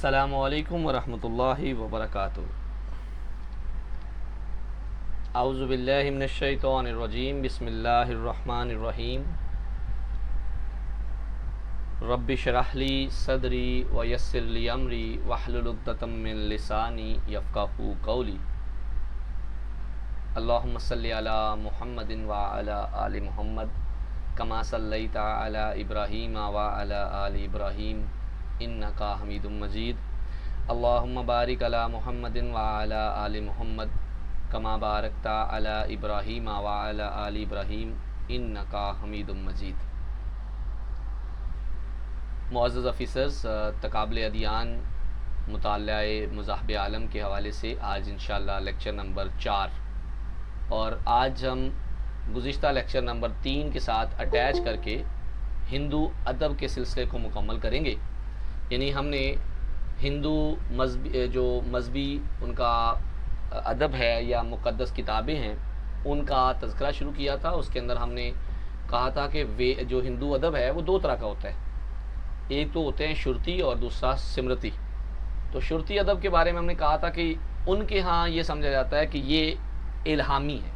अस्सलामु अलैकुम वरहमतुल्लाहि वबरकातुहू। औज़ु बिल्लाहि मिनश शैतानिर रजीम। बिस्मिल्लाहिर रहमानिर रहीम। रब्बि शरह ली सदरी व यस्सिर ली अमरी वहलुल उक़दतम मिन लिसानी यफ़क़हू क़ौली। अल्लाहुम्मा सल्लि अला मुहम्मदिन व अला आलि मुहम्मद कमा सल्लैता अला इब्राहीम व अला आलि इब्राहीम इन्नका हमीदुम मजीद। अल्लाहुम्मा बारिक अला मुहम्मदिन व अला आलि मुहम्मद कमा बारकता अला इब्राहीम व अला आलि इब्राहीम इन्नका हमीदुम मजीद। मुअज़्ज़ज़ ऑफ़िसर्स, तक़ाबुल अदियान मुतालिआ मज़ाहिब आलम के हवाले से आज इंशाअल्लाह लेक्चर नंबर 4 और आज हम गुज़िश्ता लेक्चर नंबर 3 के साथ अटैच करके हिंदू अदब के सिलसिले को मुकम्मल करेंगे। यानी हमने हिंदू मज़हबी उनका अदब है या मुक़द्दस किताबें हैं उनका तज़किरा शुरू किया था। उसके अंदर हमने कहा था कि वे जो हिंदू अदब है वो दो तरह का होता है, एक तो होते हैं शुरती और दूसरा सिमरती। तो शुरती अदब के बारे में हमने कहा था कि उनके यहाँ ये समझा जाता है कि ये इल्हामी है।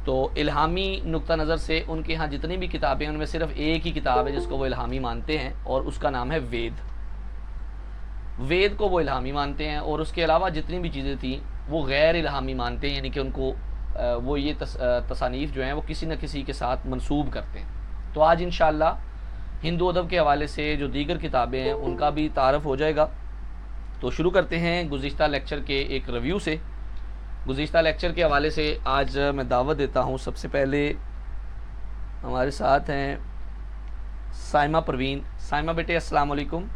तो इल्हामी नुक्ता नज़र से उनके यहाँ जितनी भी किताबें हैं उनमें सिर्फ एक ही किताब है जिसको वो इल्हामी मानते हैं और उसका नाम है वेद। वेद को वो इल्हामी मानते हैं और उसके अलावा जितनी भी चीज़ें थी वो गैर इल्हामी मानते हैं, यानी कि उनको वो ये तसानीफ़ जो हैं वो किसी न किसी के साथ मंसूब करते हैं। तो आज इंशाअल्लाह हिंदू अदब के हवाले से जो दीगर किताबें हैं उनका भी तारफ़ हो जाएगा। तो शुरू करते हैं गुज़िश्ता लेक्चर के एक रिव्यू से। गुज़िश्ता लेक्चर के हवाले से आज मैं दावत देता हूँ। सबसे पहले हमारे साथ हैं साइमा परवीन। साइमा बेटे अस्सलाम वालेकुम।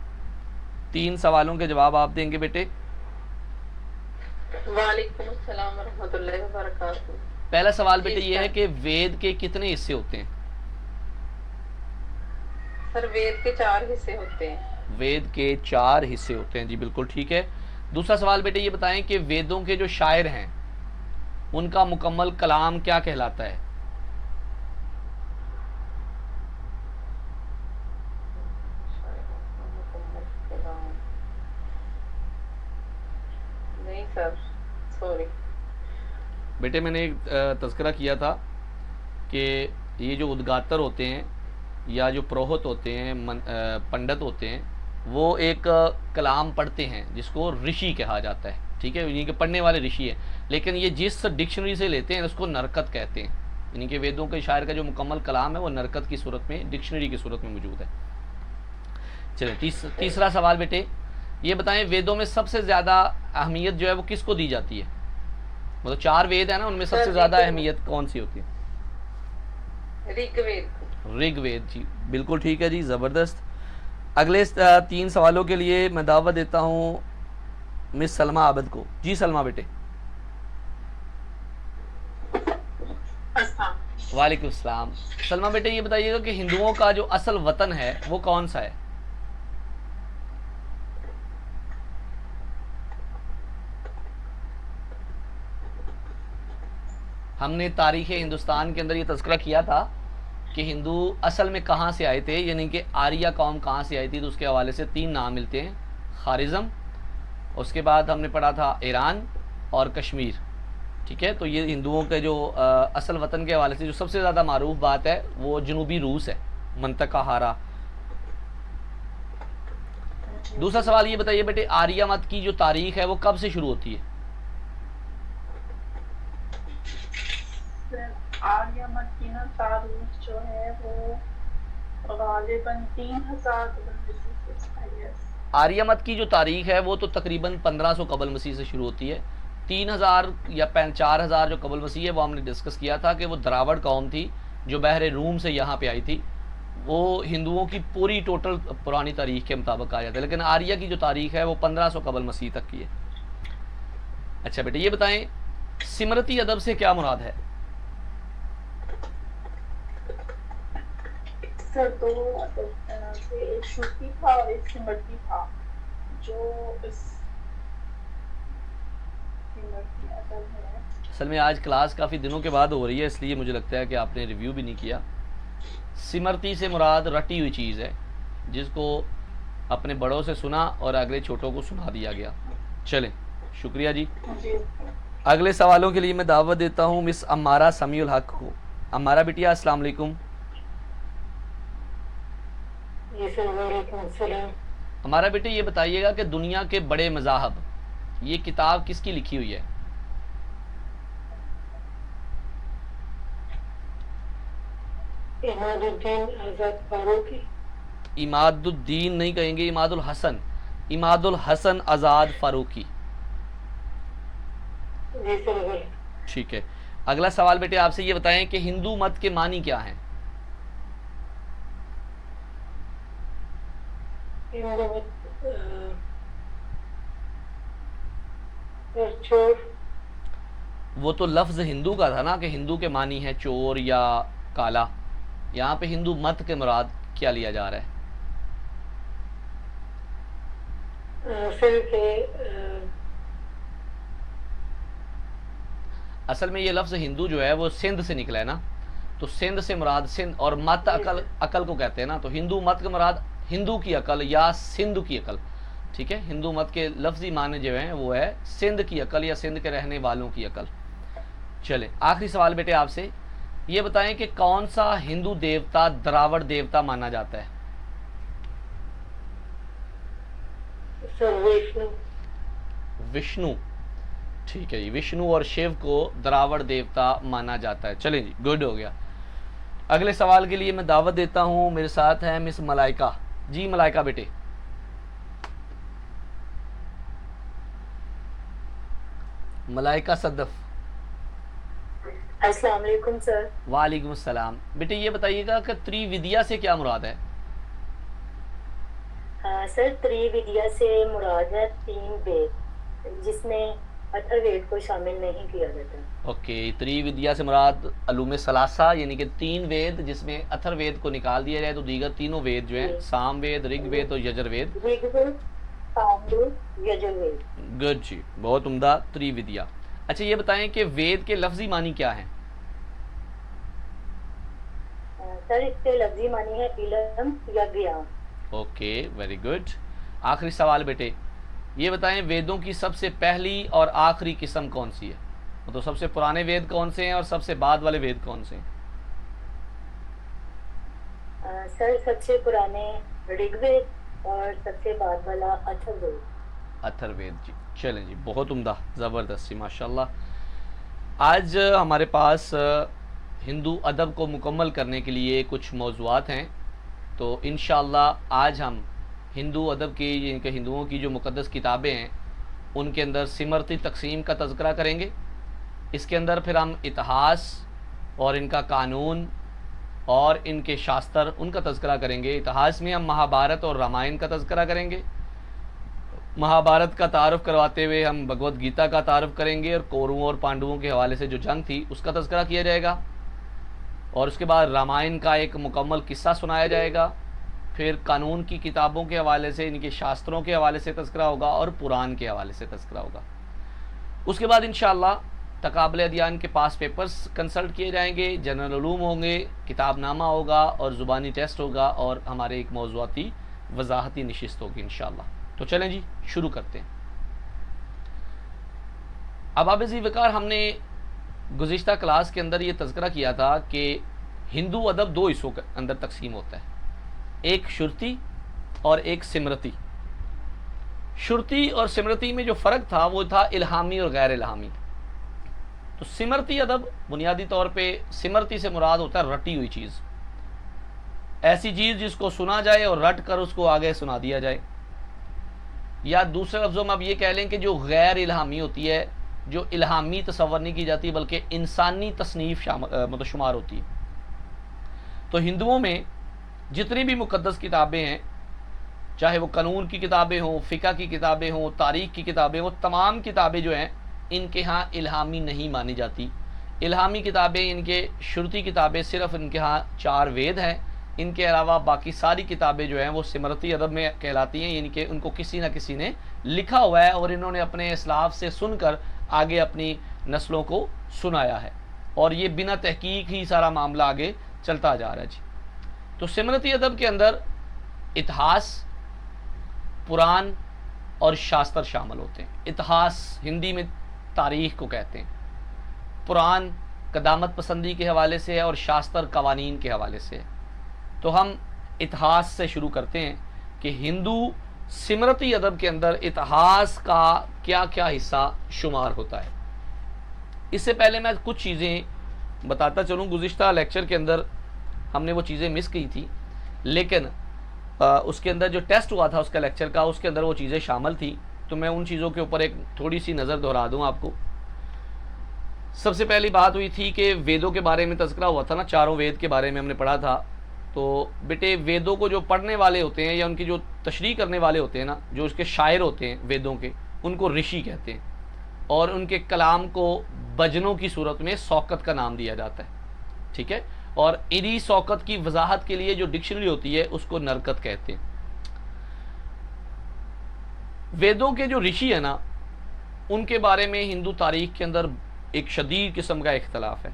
3 सवालों के जवाब आप देंगे बेटे। वालेकुम अस्सलाम वरहमतुल्लाहि वबरकातुहू। पहला सवाल बेटे ये है कि वेद के कितने हिस्से होते हैं? सर वेद के 4 हिस्से होते हैं। वेद के 4 हिस्से होते हैं, जी बिल्कुल ठीक है। दूसरा सवाल बेटे ये बताएं कि वेदों के जो शायर हैं उनका मुकम्मल कलाम क्या कहलाता है? नहीं सर, सॉरी बेटे मैंने एक तज़किरा किया था कि ये जो उद्गातर होते हैं या जो पुरोहित होते हैं, पंडित होते हैं, वो एक कलाम पढ़ते हैं जिसको ऋषि कहा जाता है। ठीक है, यानी कि पढ़ने वाले ऋषि है, लेकिन ये जिस डिक्शनरी से लेते हैं उसको नरकत कहते हैं। यानी कि वेदों के शायर का जो मुकम्मल कलाम है वो नरकत की सूरत में, डिक्शनरी की सूरत में मौजूद है। चलिए तीसरा सवाल बेटे ये बताएं, वेदों में सबसे ज़्यादा अहमियत जो है वो किसको दी जाती है? मतलब 4 वेद है ना, उनमें सबसे ज़्यादा अहमियत कौन सी होती है? ऋग्वेद। ऋग्वेद, जी बिल्कुल ठीक है जी, ज़बरदस्त। अगले 3 सवालों के लिए मैं दावत देता हूँ मिस सलमा आबद को। जी सलमा बेटे। वालेकुम सलाम। सलमा बेटे ये बताइएगा कि हिंदुओं का जो असल वतन है वो कौन सा है? हमने तारीख़ हिंदुस्तान के अंदर ये तज़किरा किया था कि हिंदू असल में कहाँ से आए थे, यानी कि आर्या कौम कहाँ से आई थी। तो उसके हवाले से 3 नाम मिलते हैं, खारिज़म, उसके बाद हमने पढ़ा था ईरान और कश्मीर। ठीक है, तो ये हिंदुओं के जो असल वतन के हवाले से जो सबसे ज़्यादा मारूफ बात है वो जनूबी रूस है, मंतका हारा। दूसरा सवाल ये बताइए बेटे, आर्या मत की जो तारीख़ है वो कब से शुरू होती है? आर्या मत की ना तारीख जो है वो गालिबन 3000 कबल मसीह से। आर्या मत की जो तारीख़ है वो तो तकरीबन 1500 कबल मसीह से शुरू होती है। 3000 या 4000 जो कबल मसीह है वो हमने डिस्कस किया था कि वो द्रावड़ कौम थी जो बहरे रूम से यहाँ पे आई थी। वो हिंदुओं की पूरी टोटल पुरानी तारीख़ के मुताबिक आ जाता है, लेकिन आर्या की जो तारीख़ है वो 1500 कबल मसीह तक की है। अच्छा बेटे ये बताएं, सिमरती अदब से क्या मुराद है? सर 2 अदब से, एक श्रुति था और एक सिमरती था। जो इस सिमरती अदब है, असल में आज क्लास काफ़ी दिनों के बाद हो रही है, इसलिए मुझे लगता है कि आपने रिव्यू भी नहीं किया। सिमरती से मुराद रटी हुई चीज़ है जिसको अपने बड़ों से सुना और अगले छोटों को सुना दिया गया। चलें, शुक्रिया जी। जी अगले सवालों के लिए मैं दावत देता हूँ मिस अम्मारा समीउल हक को। अम्मारा बिटिया, अस्सलाम वालेकुम। जी सर, वालेकुम सलाम। हमारा बेटे ये बताइएगा कि दुनिया के बड़े मज़ाहब, ये किताब किसकी लिखी हुई है? इमादुद्दीन आजाद फारूकी। इमादुद्दीन नहीं कहेंगे, इमादुल हसन, इमादुल हसन आज़ाद फारूकी। जी सर। ठीक है। अगला सवाल बेटे आपसे ये बताएं कि हिंदू मत के मानी क्या हैं? हिंदू मत चोर। वो तो लफ्ज़ हिंदू का था ना कि हिंदू के मानी है चोर या काला। यहाँ पे हिंदू मत के मुराद क्या लिया जा रहा है? फिर के असल में ये लफ्ज़ हिंदू जो है वो सिंध से निकला है ना, तो सिंध से मुराद सिंध, और मत अकल, अकल को कहते हैं ना, तो हिंदू मत के मुराद हिंदू की अकल या सिंधु की अकल। ठीक है, हिंदू मत के लफ्ज़ी माने जो हैं वो है सिंध की अकल या सिंध के रहने वालों की अकल। चले, आखिरी सवाल बेटे आपसे ये बताएं कि कौन सा हिंदू देवता द्रावड़ देवता माना जाता है? सर विष्णु। विष्णु। ठीक है जी, विष्णु और शिव को द्रावड़ देवता माना जाता है। चलें जी, गुड हो गया। अगले सवाल के लिए मैं दावत देता हूं, मेरे साथ है मिस मलाइका। जी मलाइका बेटे। मलाइका सदफ। अस्सलाम वालेकुम सर। वालेकुम अस्सलाम। बेटे ये बताइएगा कि त्रिविद्या से क्या मुराद है? सर त्रिविद्या से मुराद है 3 वेद, जिसमें अथर्ववेद को शामिल नहीं किया जाता। ओके, त्रिविद्या से मुराद अलूम सलासा यानी कि 3 वेद, जिसमें अथर्ववेद को निकाल दिया जाए तो दीगर तीनों वेद जो हैं सामवेद, ऋग्वेद और यजुर्वेद। ऋग्वेद, सामवेद, यजुर्वेद। गुड जी, बहुत उम्दा, त्रिविद्या। अच्छा ये बताएं कि वेद के लफ्जी मानी क्या हैं? सर इसके लफ्जी मानी है इल्म या ज्ञान। Okay, very good. आखिरी सवाल बेटे ये बताएं वेदों की सबसे पहली और आखिरी किस्म कौन सी है? तो सबसे पुराने वेद कौन से हैं और सबसे बाद वाले वेद कौन से हैं? सर सबसे पुराने ऋग्वेद और सबसे बाद वाला अथर्ववेद। अथर्ववेद जी। चलें जी, बहुत उम्दा, ज़बरदस्ती, माशाल्लाह। आज हमारे पास हिंदू अदब को मुकम्मल करने के लिए कुछ मौज़ूआत हैं, तो इंशाअल्लाह आज हम हिंदू अदब की, जिनके हिंदुओं की जो मुक़द्दस किताबें हैं उनके अंदर सिमरती तक़सीम का तज़किरा करेंगे। इसके अंदर फिर हम इतिहास और इनका कानून और इनके शास्त्र, उनका तज़किरा करेंगे। इतिहास में हम महाभारत और रामायण का तज़किरा करेंगे। महाभारत का तारुफ़ करवाते हुए हम भगवत गीता का तारुफ़ करेंगे और कौरवों और पांडवों के हवाले से जो जंग थी उसका तज़किरा किया जाएगा, और उसके बाद रामायण का एक मुकम्मल किस्सा सुनाया जाएगा। फिर कानून की किताबों के हवाले से, इनके शास्त्रों के हवाले से तज़किरा होगा और कुरान के हवाले से तज़किरा होगा। उसके बाद इंशाअल्लाह तकाबुल अदियान के पास पेपर्स कंसल्ट किए जाएंगे, जनरल उलूम होंगे, किताबनामा होगा और ज़ुबानी टेस्ट होगा, और हमारे एक मौज़ूआती वजाहती नशिस्त होगी इंशाअल्लाह। तो चलें जी, शुरू करते हैं। अब आबिज़ी वकार, हमने गुज़िश्ता क्लास के अंदर ये तज़किरा किया था कि हिंदू अदब 2 हिस्सों के अंदर तकसीम होता है, एक शुरती और एक सिमरती। शुरती और सिमरती में जो फ़र्क था वो था इल्हामी और गैर इल्हामी। तो सिमरती अदब बुनियादी तौर पे, सिमरती से मुराद होता है रटी हुई चीज़, ऐसी चीज़ जिसको सुना जाए और रट कर उसको आगे सुना दिया जाए, या दूसरे लफ्ज़ों में आप ये कह लें कि जो गैर इल्हामी होती है, जो इल्हामी तसव्वुर नहीं की जाती बल्कि इंसानी तसनीफ़ मतलब शुमार होती है। तो हिंदुओं में जितनी भी मुक़द्दस किताबें हैं, चाहे वो कानून की किताबें हों, फ़िक़्ह की किताबें हों, तारीख़ की किताबें हों, तमाम किताबें जो हैं इनके यहाँ इल्हामी नहीं मानी जाती। इल्हामी किताबें, इनके शुरती किताबें सिर्फ़ इनके यहाँ 4 वेद हैं। इनके अलावा बाकी सारी किताबें जो हैं वो सिमरती अदब में कहलाती हैं, इनके उनको किसी न किसी ने लिखा हुआ है और इन्होंने अपने इस्लाफ से सुनकर आगे अपनी नस्लों को सुनाया है, और ये बिना तहकीक ही सारा मामला आगे चलता जा रहा है जी। तो सिमरती अदब के अंदर इतिहास पुराण और शास्त्र शामिल होते हैं। इतिहास हिंदी में तारीख को कहते हैं। पुराण कदामत पसंदी के हवाले से है और शास्त्र कवानीन के हवाले से है। तो हम इतिहास से शुरू करते हैं कि हिंदू सिमरती अदब के अंदर इतिहास का क्या क्या हिस्सा शुमार होता है। इससे पहले मैं कुछ चीज़ें बताता चलूँ। गुज़िश्ता लेक्चर के अंदर हमने वो चीज़ें मिस की थी, लेकिन उसके अंदर जो टेस्ट हुआ था उसका लेक्चर का, उसके अंदर वो चीज़ें शामिल थी। तो मैं उन चीज़ों के ऊपर एक थोड़ी सी नज़र दोहरा दूँ आपको। सबसे पहली बात हुई थी कि वेदों के बारे में तज़किरा हुआ था ना, चारों वेद के बारे में हमने पढ़ा था। तो बेटे वेदों को जो पढ़ने वाले होते हैं या उनकी जो तशरीह करने वाले होते हैं ना, जो उसके शायर होते हैं वेदों के, उनको ऋषि कहते हैं। और उनके कलाम को भजनों की सूरत में शौकत का नाम दिया जाता है, ठीक है। और इन्हीं शौकत की वजाहत के लिए जो डिक्शनरी होती है उसको नरकत कहते हैं। वेदों के जो ऋषि है ना, उनके बारे में हिंदू तारीख के अंदर एक शदीद किस्म का इख्तलाफ है।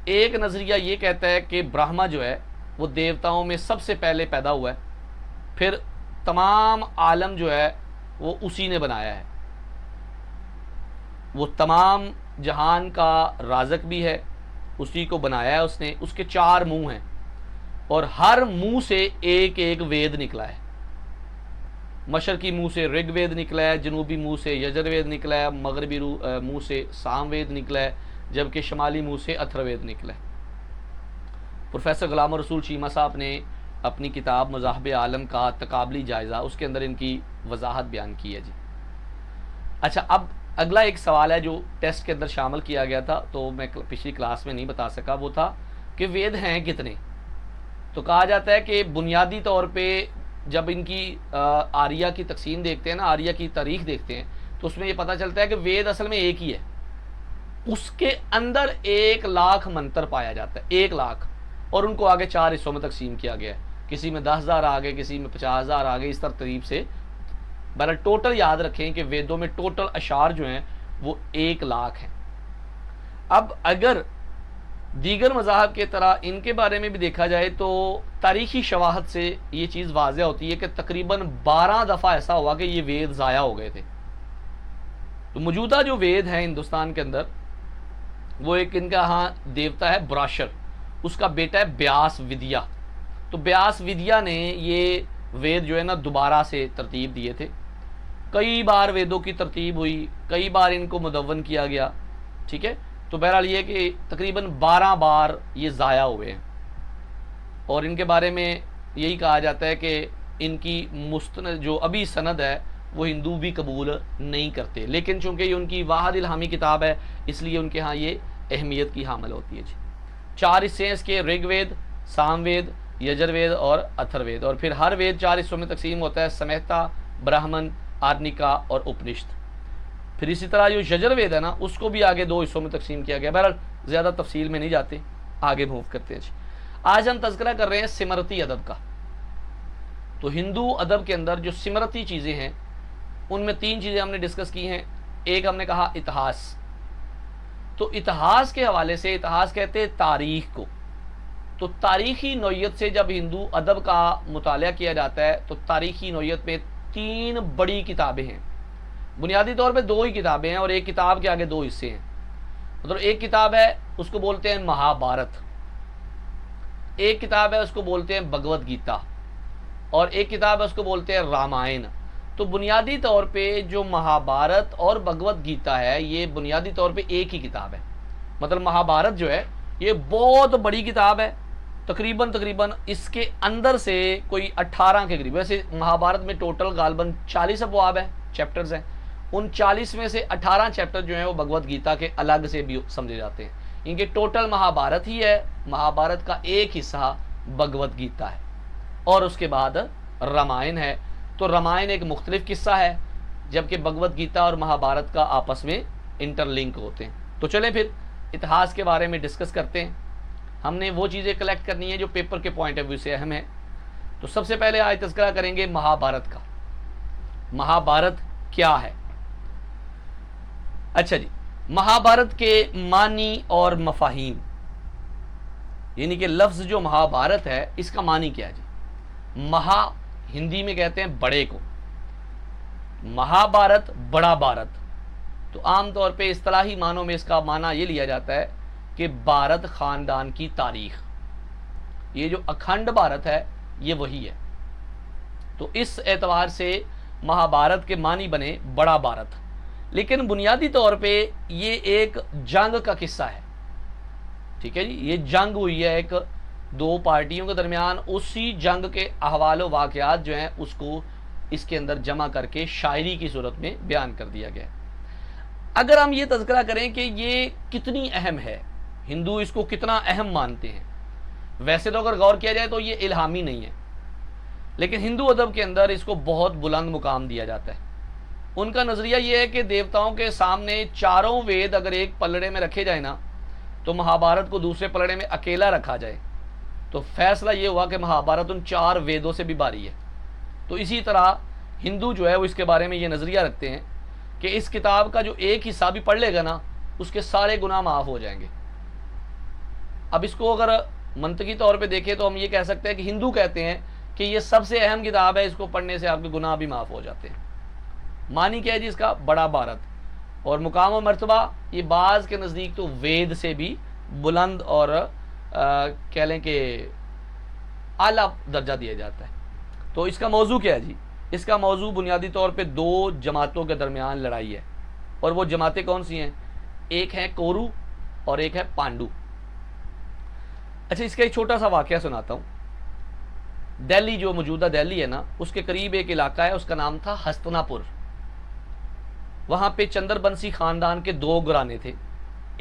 एक नज़रिया ये कहता है कि ब्रह्मा जो है वो देवताओं में सबसे पहले पैदा हुआ है, फिर तमाम आलम जो है वो उसी ने बनाया है। वो तमाम जहान का राज़क भी है, उसी को बनाया है उसने। उसके 4 मुंह हैं और हर मुंह से एक एक वेद निकला है। मशरकी मुंह से ऋग्वेद निकला है, जनूबी मुंह से यजुर्वेद निकला है, मगरबी मुंह से सामवेद निकला है, जबकि शमाली मुंह से अथर्ववेद निकला है। प्रोफेसर गुलाम रसूल चीमा साहब ने अपनी किताब मज़ाहिब आलम का तकाबली जायज़ा, उसके अंदर इनकी वजाहत बयान की है जी। अच्छा, अब अगला एक सवाल है जो टेस्ट के अंदर शामिल किया गया था, तो मैं पिछली क्लास में नहीं बता सका। वो था कि वेद हैं कितने। तो कहा जाता है कि बुनियादी तौर पे जब इनकी आर्या की तकसीम देखते हैं ना, आर्या की तारीख देखते हैं, तो उसमें ये पता चलता है कि वेद असल में एक ही है। उसके अंदर 1 लाख मंत्र पाया जाता है, 1 लाख, और उनको आगे 4 हिस्सों में तकसीम किया गया है। किसी में 10,000 आ गए, किसी में 50,000 आ गए, इस तरतीब से। बहरहाल टोटल याद रखें कि वेदों में टोटल अशार जो हैं वो 1 लाख हैं। अब अगर दीगर मज़ाहब के तरह इनके बारे में भी देखा जाए तो तारीखी शवाहद से ये चीज़ वाज़ह होती है कि तकरीबन 12 दफ़ा ऐसा हुआ कि ये वेद ज़ाया हो गए थे। तो मौजूदा जो वेद हैं हिंदुस्तान के अंदर, वो एक इनका यहाँ देवता है ब्राशर, उसका बेटा है ब्यास विद्या। तो ब्यास विद्या ने ये वेद जो है ना दोबारा से तरतीब दिए थे। कई बार वेदों की तरतीब हुई, कई बार इनको मुदव्वन किया गया, ठीक है। तो बहरहाल ये कि तकरीबन 12 बार ये ज़ाया हुए हैं। और इनके बारे में यही कहा जाता है कि इनकी मुस्तनद जो अभी सनद है वो हिंदू भी कबूल नहीं करते, लेकिन चूँकि ये उनकी वाहिद इल्हामी किताब है इसलिए उनके यहाँ ये अहमियत की हामिल होती है जी। 4 हिस्से हैं इसके, ऋग्वेद, सामवेद, यजुर्वेद और अथर्ववेद। और फिर हर वेद 4 हिस्सों में तकसीम होता है, संहिता, ब्राह्मण, आर्निका और उपनिषद। फिर इसी तरह जो यजुर्वेद है ना, उसको भी आगे 2 हिस्सों में तकसीम किया गया। बहरहाल ज़्यादा तफसील में नहीं जाते, आगे मूव करते हैं जी। आज हम तज़किरा कर रहे हैं सिमरती अदब का। तो हिंदू अदब के अंदर जो सिमरती चीज़ें हैं उनमें 3 चीज़ें हमने डिस्कस की हैं। एक हमने कहा इतिहास। तो इतिहास के हवाले से, इतिहास कहते हैं तारीख को। तो तारीख़ी नौइयत से जब हिंदू अदब का मुतालिया किया जाता है तो तारीख़ी नौइयत में 3 बड़ी किताबें हैं। बुनियादी तौर पे 2 ही किताबें हैं और एक किताब के आगे 2 हिस्से हैं। मतलब एक किताब है उसको बोलते हैं महाभारत, एक किताब है उसको बोलते हैं भगवद गीता, और एक किताब है उसको बोलते हैं रामायण। तो बुनियादी तौर पे जो महाभारत और भगवद गीता है ये बुनियादी तौर पे एक ही किताब है। मतलब महाभारत जो है ये बहुत बड़ी किताब है, तकरीबन इसके अंदर से कोई 18 के करीब, वैसे महाभारत में टोटल गालबन 40 अबवाब हैं, चैप्टर्स हैं। उन 40 में से 18 चैप्टर जो हैं वो भगवद गीता के अलग से भी समझे जाते हैं। इनके टोटल महाभारत ही है, महाभारत का एक हिस्सा भगवद गीता है और उसके बाद रामायण है। तो रामायण एक मुख्तलिफ किस्सा है, जबकि भगवद गीता और महाभारत का आपस में इंटरलिंक होते हैं। तो चलें फिर इतिहास के बारे में डिस्कस करते हैं। हमने वो चीज़ें कलेक्ट करनी है जो पेपर के पॉइंट ऑफ व्यू से अहम है। तो सबसे पहले आज तज़किरा करेंगे महाभारत का। महाभारत क्या है? अच्छा जी, महाभारत के मानी और मफाहीम, यानी कि लफ्ज़ जो महाभारत है इसका मानी क्या है जी? महा हिंदी में कहते हैं बड़े को, महाभारत बड़ा भारत, तो आमतौर पे इस्तिलाही मानों में इसका माना ये लिया जाता है कि भारत खानदान की तारीख, ये जो अखंड भारत है ये वही है। तो इस एतबार से महाभारत के मानी बने बड़ा भारत। लेकिन बुनियादी तौर पे ये एक जंग का किस्सा है, ठीक है जी। ये जंग हुई है एक दो पार्टियों के दरमियान, उसी जंग के अहवाल व वाक़यात जो हैं उसको इसके अंदर जमा करके शायरी की सूरत में बयान कर दिया गया है। अगर हम ये तज़किरा करें कि ये कितनी अहम है, हिंदू इसको कितना अहम मानते हैं, वैसे तो अगर गौर किया जाए तो ये इल्हामी नहीं है, लेकिन हिंदू अदब के अंदर इसको बहुत बुलंद मुकाम दिया जाता है। उनका नज़रिया ये है कि देवताओं के सामने चारों वेद अगर एक पलड़े में रखे जाए ना, तो महाभारत को दूसरे पलड़े में अकेला रखा जाए, तो फैसला ये हुआ कि महाभारत उन चार वेदों से भी भारी है। तो इसी तरह हिंदू जो है वो इसके बारे में ये नज़रिया रखते हैं कि इस किताब का जो एक हिस्सा भी पढ़ लेगा ना, उसके सारे गुनाह माफ़ हो जाएंगे। अब इसको अगर मंतकी तौर पे देखें तो हम ये कह सकते हैं कि हिंदू कहते हैं कि ये सबसे अहम किताब है, इसको पढ़ने से आपके गुनाह भी माफ़ हो जाते हैं। मानी क्या है जी इसका? बड़ा भारत। और मुकाम और मर्तबा ये बाज़ के नज़दीक तो वेद से भी बुलंद और कह लें कि आला दर्जा दिया जाता है। तो इसका मौजू क्या है जी? इसका मौजू बुनियादी तौर पे दो जमातों के दरमियान लड़ाई है, और वो जमातें कौन सी हैं? एक है कोरु और एक है पांडु। अच्छा, इसका एक छोटा सा वाक़या सुनाता हूँ। दिल्ली, जो मौजूदा दिल्ली है ना, उसके करीब एक इलाका है, उसका नाम था हस्तनापुर। वहाँ पे चंद्रबंशी ख़ानदान के दो घराने थे,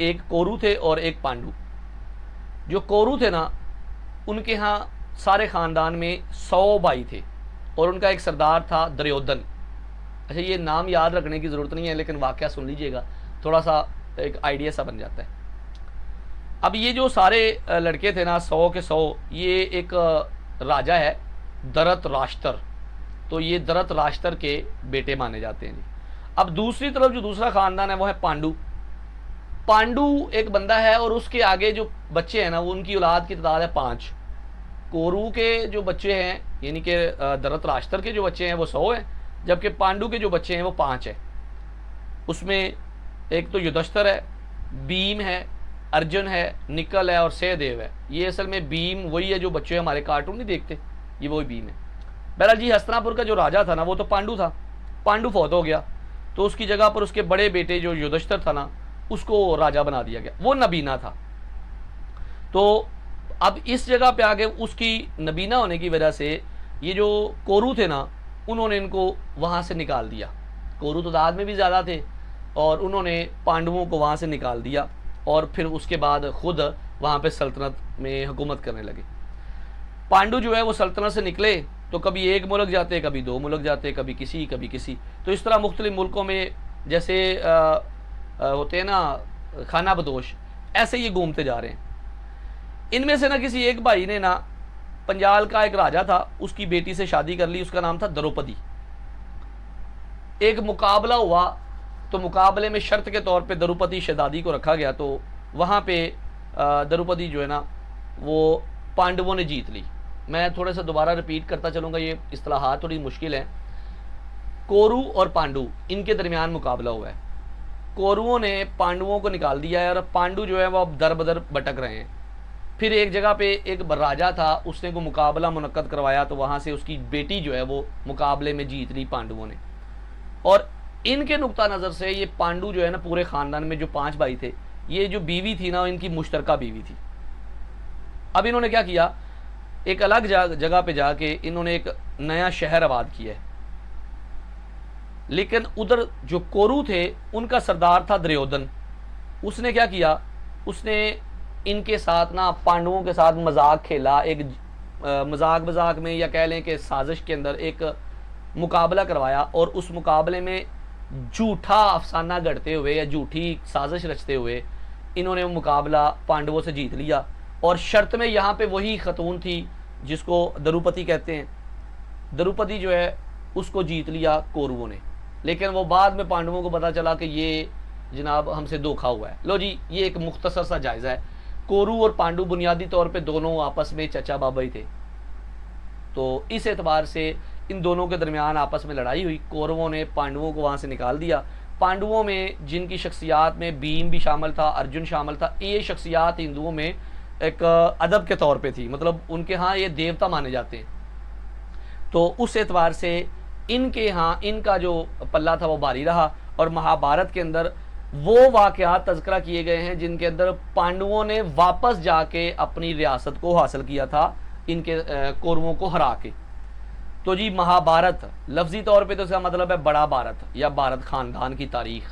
एक कोरु थे और एक पांडु। जो कोरु थे ना, उनके यहाँ सारे ख़ानदान में 100 भाई थे और उनका एक सरदार था दुर्योधन। अच्छा, ये नाम याद रखने की ज़रूरत नहीं है, लेकिन वाक़या सुन लीजिएगा, थोड़ा सा एक आइडिया सा बन जाता है। अब ये जो सारे लड़के थे ना, 100 के 100, ये एक राजा है धृतराष्ट्र। तो ये धृतराष्ट्र के बेटे माने जाते हैं जी। अब दूसरी तरफ जो दूसरा ख़ानदान है वो है पांडु। पांडु एक बंदा है और उसके आगे जो बच्चे हैं ना, वो उनकी औलाद की तादाद है 5। कोरु के जो बच्चे हैं, यानी कि धृतराष्ट्र के जो बच्चे हैं वो 100 हैं, जबकि पांडु के जो बच्चे हैं वो 5 हैं। उसमें एक तो युधिष्ठिर है, भीम है, अर्जुन है, निकल है और सहदेव है। ये असल में भीम वही है जो बच्चे हमारे कार्टून नहीं देखते, ये वही भीम है। बहरहाल जी, हस्तिनापुर का जो राजा था ना, वो तो पांडु था। पांडु फौत हो गया, तो उसकी जगह पर उसके बड़े बेटे जो युधिष्ठिर था ना, उसको राजा बना दिया गया। वो नबीना था। तो अब इस जगह पे आके उसकी नबीना होने की वजह से ये जो कोरु थे ना, उन्होंने इनको वहाँ से निकाल दिया। कोरु तो तादाद में भी ज़्यादा थे और उन्होंने पांडवों को वहाँ से निकाल दिया और फिर उसके बाद ख़ुद वहाँ पे सल्तनत में हुकूमत करने लगे। पांडु जो है वो सल्तनत से निकले तो कभी एक मुल्क जाते, कभी दो मुल्क जाते, कभी किसी। तो इस तरह मुख्तलिफ मुल्कों में जैसे होते हैं ना खाना बदोश, ऐसे ये घूमते जा रहे हैं। इनमें से ना किसी एक भाई ने ना, पंजाल का एक राजा था, उसकी बेटी से शादी कर ली, उसका नाम था द्रौपदी। एक मुकाबला हुआ, तो मुकाबले में शर्त के तौर पे द्रौपदी शहजादी को रखा गया। तो वहाँ पे द्रौपदी जो है ना, वो पांडवों ने जीत ली। मैं थोड़ा सा दोबारा रिपीट करता चलूँगा, ये इस्तिलाहात थोड़ी मुश्किल है। कोरु और पांडु, इनके दरमियान मुकाबला हुआ है। कोरुओं ने पांडवों को निकाल दिया है और पांडु जो है वो अब दर बदर भटक रहे हैं। फिर एक जगह पे एक राजा था, उसने को मुकाबला मुनक्कद करवाया, तो वहाँ से उसकी बेटी जो है वो मुकाबले में जीत ली पांडवों ने। और इनके नुक्ता नज़र से ये पांडु जो है ना, पूरे ख़ानदान में जो 5 भाई थे, ये जो बीवी थी ना, इनकी मुश्तरका बीवी थी। अब इन्होंने क्या किया, एक अलग जगह पे जाके इन्होंने एक नया शहर आबाद किया है। लेकिन उधर जो कोरु थे, उनका सरदार था दुर्योधन। उसने क्या किया, उसने इनके साथ ना पांडवों के साथ मजाक खेला। एक मजाक में, या कह लें कि साजिश के अंदर एक मुकाबला करवाया, और उस मुकाबले में झूठा अफसाना गढ़ते हुए या झूठी साजिश रचते हुए इन्होंने वो मुकाबला पांडवों से जीत लिया। और शर्त में यहाँ पे वही खतून थी जिसको द्रौपदी कहते हैं। द्रौपदी जो है उसको जीत लिया कौरवों ने, लेकिन वो बाद में पांडवों को पता चला कि ये जनाब हमसे धोखा हुआ है। लो जी, ये एक मुख्तसर सा जायज़ा है। कोरु और पांडु बुनियादी तौर पे दोनों आपस में चचा बाबा ही थे। तो इस एतबार से इन दोनों के दरमियान आपस में लड़ाई हुई, कौरवों ने पांडवों को वहाँ से निकाल दिया। पांडवों में जिनकी शख्सियात में भीम भी शामिल था, अर्जुन शामिल था, ये शख्सियात हिंदुओं में एक अदब के तौर पे थी, मतलब उनके यहाँ ये देवता माने जाते हैं। तो उस एतबार से इनके यहाँ इनका जो पल्ला था वो भारी रहा। और महाभारत के अंदर वो वाक़यात तज़किरा किए गए हैं जिनके अंदर पांडवों ने वापस जाके अपनी रियासत को हासिल किया था इनके कौरवों को हरा के। तो जी महाभारत लफ्ज़ी तौर पे तो इसका मतलब है बड़ा भारत या भारत ख़ानदान की तारीख़,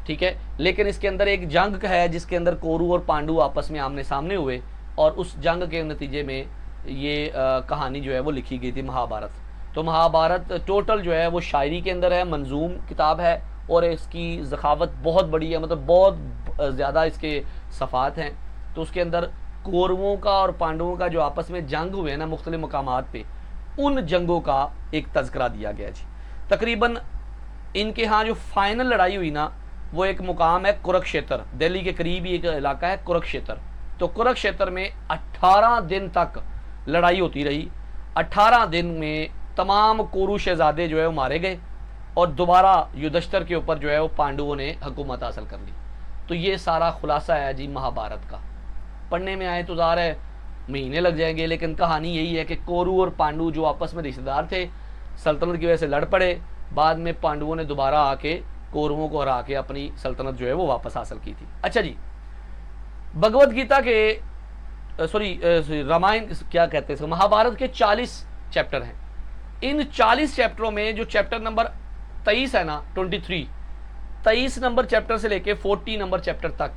ठीक है। लेकिन इसके अंदर एक जंग है जिसके अंदर कौरव और पांडु आपस में आमने सामने हुए, और उस जंग के नतीजे में ये कहानी जो है वो लिखी गई थी महाभारत। तो महाभारत टोटल जो है वो शायरी के अंदर है, मंजूम किताब है, और इसकी ज़खावत बहुत बड़ी है, मतलब बहुत ज़्यादा इसके सफ़ात हैं। तो उसके अंदर कौरवों का और पांडवों का जो आपस में जंग हुए ना मुख्तलिफ मकामात पे, उन जंगों का एक तज़किरा दिया गया जी। तकरीबन इनके यहाँ जो फाइनल लड़ाई हुई ना वो एक मुकाम है कुरुक्षेत्र, दिल्ली के करीब ही एक इलाका है कुरुक्षेत्र। तो कुरुक्षेत्र में 18 दिन तक लड़ाई होती रही। 18 दिन में तमाम कोरु शहजादे जो है वो मारे गए, और दोबारा युधिष्ठिर के ऊपर जो है वो पांडवों ने हुकूमत हासिल कर ली। तो ये सारा खुलासा है जी महाभारत का। पढ़ने में आए तो ज़ाहिर है महीने लग जाएंगे, लेकिन कहानी यही है कि कौरव और पांडु जो आपस में रिश्तेदार थे, सल्तनत की वजह से लड़ पड़े। बाद में पांडवों ने दोबारा आके कौरवों को हरा के अपनी सल्तनत जो है वो वापस हासिल की थी। अच्छा जी, भगवत गीता के रामायण क्या कहते हैं, महाभारत के 40 चैप्टर हैं। इन 40 चैप्टरों में जो चैप्टर नंबर 23 है ना, 23 नंबर चैप्टर से लेके 40 नंबर चैप्टर तक,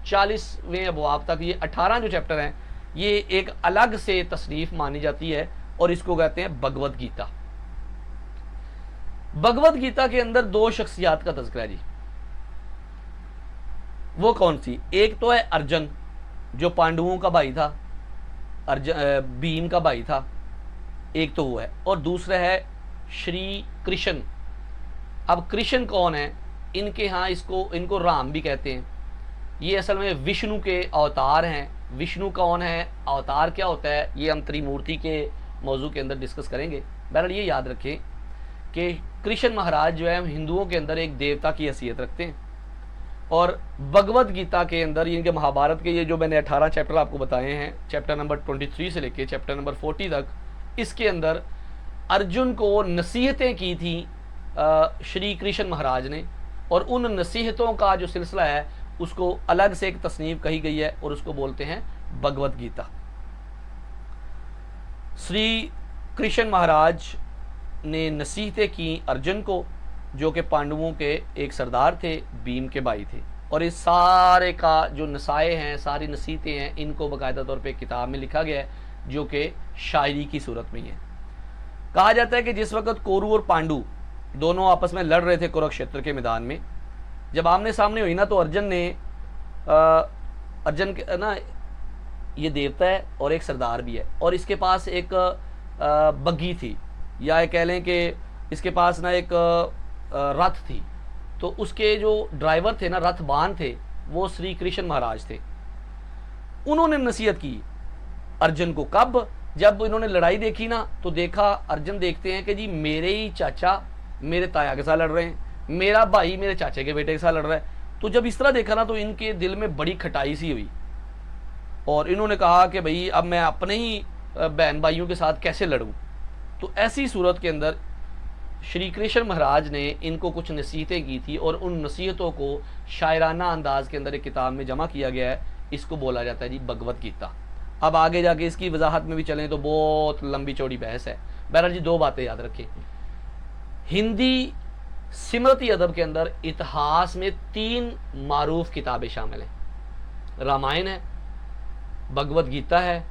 40वें अबवाब तक, ये 18 जो चैप्टर हैं ये एक अलग से तसनीफ मानी जाती है, और इसको कहते हैं भगवत गीता। भगवत गीता के अंदर 2 शख्सियात का तज़किरा जी। वो कौन सी? एक तो है अर्जुन जो पांडवों का भाई था, भीम का भाई था, एक तो वो है, और दूसरा है श्री कृष्ण। अब कृष्ण कौन है? इनके यहाँ इनको राम भी कहते हैं। ये असल में विष्णु के अवतार हैं। विष्णु कौन है, अवतार क्या होता है, ये हम त्रिमूर्ति के मौजू के अंदर डिस्कस करेंगे। बहरहाल ये याद रखें कि कृष्ण महाराज जो है हिंदुओं के अंदर एक देवता की हैसियत रखते हैं, और भगवत गीता के अंदर इनके महाभारत के ये जो मैंने 18 चैप्टर आपको बताए हैं, चैप्टर नंबर 23 से लेके चैप्टर नंबर 40 तक, इसके अंदर अर्जुन को नसीहतें की थी श्री कृष्ण महाराज ने, और उन नसीहतों का जो सिलसिला है उसको अलग से एक तसनीफ कही गई है, और उसको बोलते हैं भगवत गीता। श्री कृष्ण महाराज ने नसीहतें की अर्जुन को, जो कि पांडवों के एक सरदार थे, भीम के भाई थे, और इस सारे का जो नसाए हैं, सारी नसीहतें हैं, इनको बाकायदा तौर पे किताब में लिखा गया है, जो कि शायरी की सूरत में है। कहा जाता है कि जिस वक्त कौरव और पांडु दोनों आपस में लड़ रहे थे कुरुक्षेत्र के मैदान में, जब आमने सामने हुई ना, तो अर्जुन ने अर्जुन के ना ये देवता है और एक सरदार भी है, और इसके पास एक बग्घी थी, या ये कह लें कि इसके पास ना एक रथ थी। तो उसके जो ड्राइवर थे ना, रथबान थे, वो श्री कृष्ण महाराज थे। उन्होंने नसीहत की अर्जुन को। कब? जब इन्होंने लड़ाई देखी ना, तो देखा, अर्जुन देखते हैं कि जी मेरे ही चाचा मेरे ताया के साथ लड़ रहे हैं, मेरा भाई मेरे चाचे के बेटे के साथ लड़ रहा है। तो जब इस तरह देखा ना, तो इनके दिल में बड़ी खटाई सी हुई, और इन्होंने कहा कि भाई अब मैं अपने ही बहन भाइयों के साथ कैसे लड़ूं। तो ऐसी सूरत के अंदर श्री कृष्ण महाराज ने इनको कुछ नसीहतें की थी, और उन नसीहतों को शायराना अंदाज के अंदर एक किताब में जमा किया गया है। इसको बोला जाता है जी भगवत गीता। अब आगे जाके इसकी वजाहत में भी चलें तो बहुत लंबी चौड़ी बहस है। बहरहाल जी 2 बातें याद रखें। हिंदी सिमरती अदब के अंदर इतिहास में 3 मारूफ किताबें शामिल हैं। रामायण है, भगवत गीता है,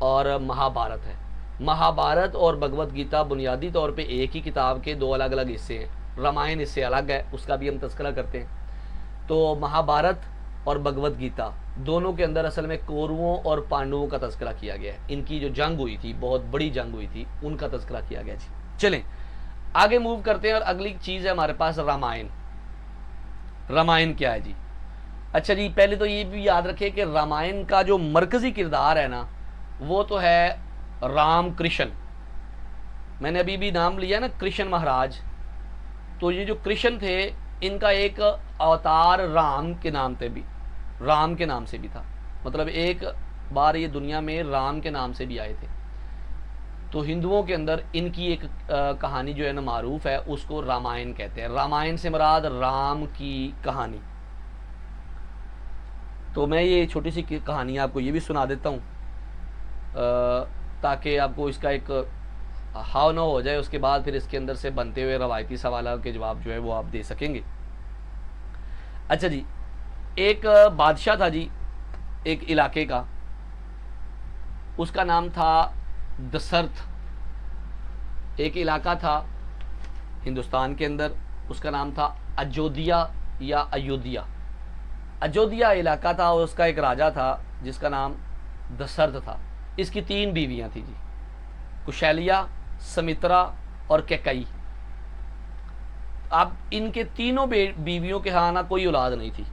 और महाभारत है। महाभारत और भगवत गीता बुनियादी तौर पे एक ही किताब के 2 अलग अलग हिस्से हैं। रामायण इससे अलग है, उसका भी हम तज़किरा करते हैं। तो महाभारत और भगवत गीता दोनों के अंदर असल में कौरवों और पांडवों का तज़किरा किया गया है। इनकी जो जंग हुई थी, बहुत बड़ी जंग हुई थी, उनका तज़किरा किया गया जी। चलें आगे मूव करते हैं, और अगली चीज़ है हमारे पास रामायण। रामायण क्या है जी? अच्छा जी, पहले तो ये भी याद रखें कि रामायण का जो मरकज़ी किरदार है ना, वो तो है राम कृष्ण। मैंने अभी भी नाम लिया ना कृष्ण महाराज, तो ये जो कृष्ण थे इनका एक अवतार राम के नाम से भी, राम के नाम से भी था, मतलब एक बार ये दुनिया में राम के नाम से भी आए थे। तो हिंदुओं के अंदर इनकी एक कहानी जो है ना मारूफ है, उसको रामायण कहते हैं। रामायण से मुराद राम की कहानी। तो मैं ये छोटी सी कहानी आपको ये भी सुना देता हूँ ताकि आपको इसका एक हाव न हो जाए, उसके बाद फिर इसके अंदर से बनते हुए रवायती सवालों के जवाब जो है वो आप दे सकेंगे। अच्छा जी, एक बादशाह था जी एक इलाके का, उसका नाम था दशरथ। एक इलाका था हिंदुस्तान के अंदर, उसका नाम था अयोध्या या अयोध्या। अयोध्या इलाका था और उसका एक राजा था जिसका नाम दशरथ था। इसकी 3 बीवियां थी जी, कुशैलिया, समित्रा और कैकई। अब इनके तीनों बीवियों के यहाँ ना कोई औलाद नहीं थी।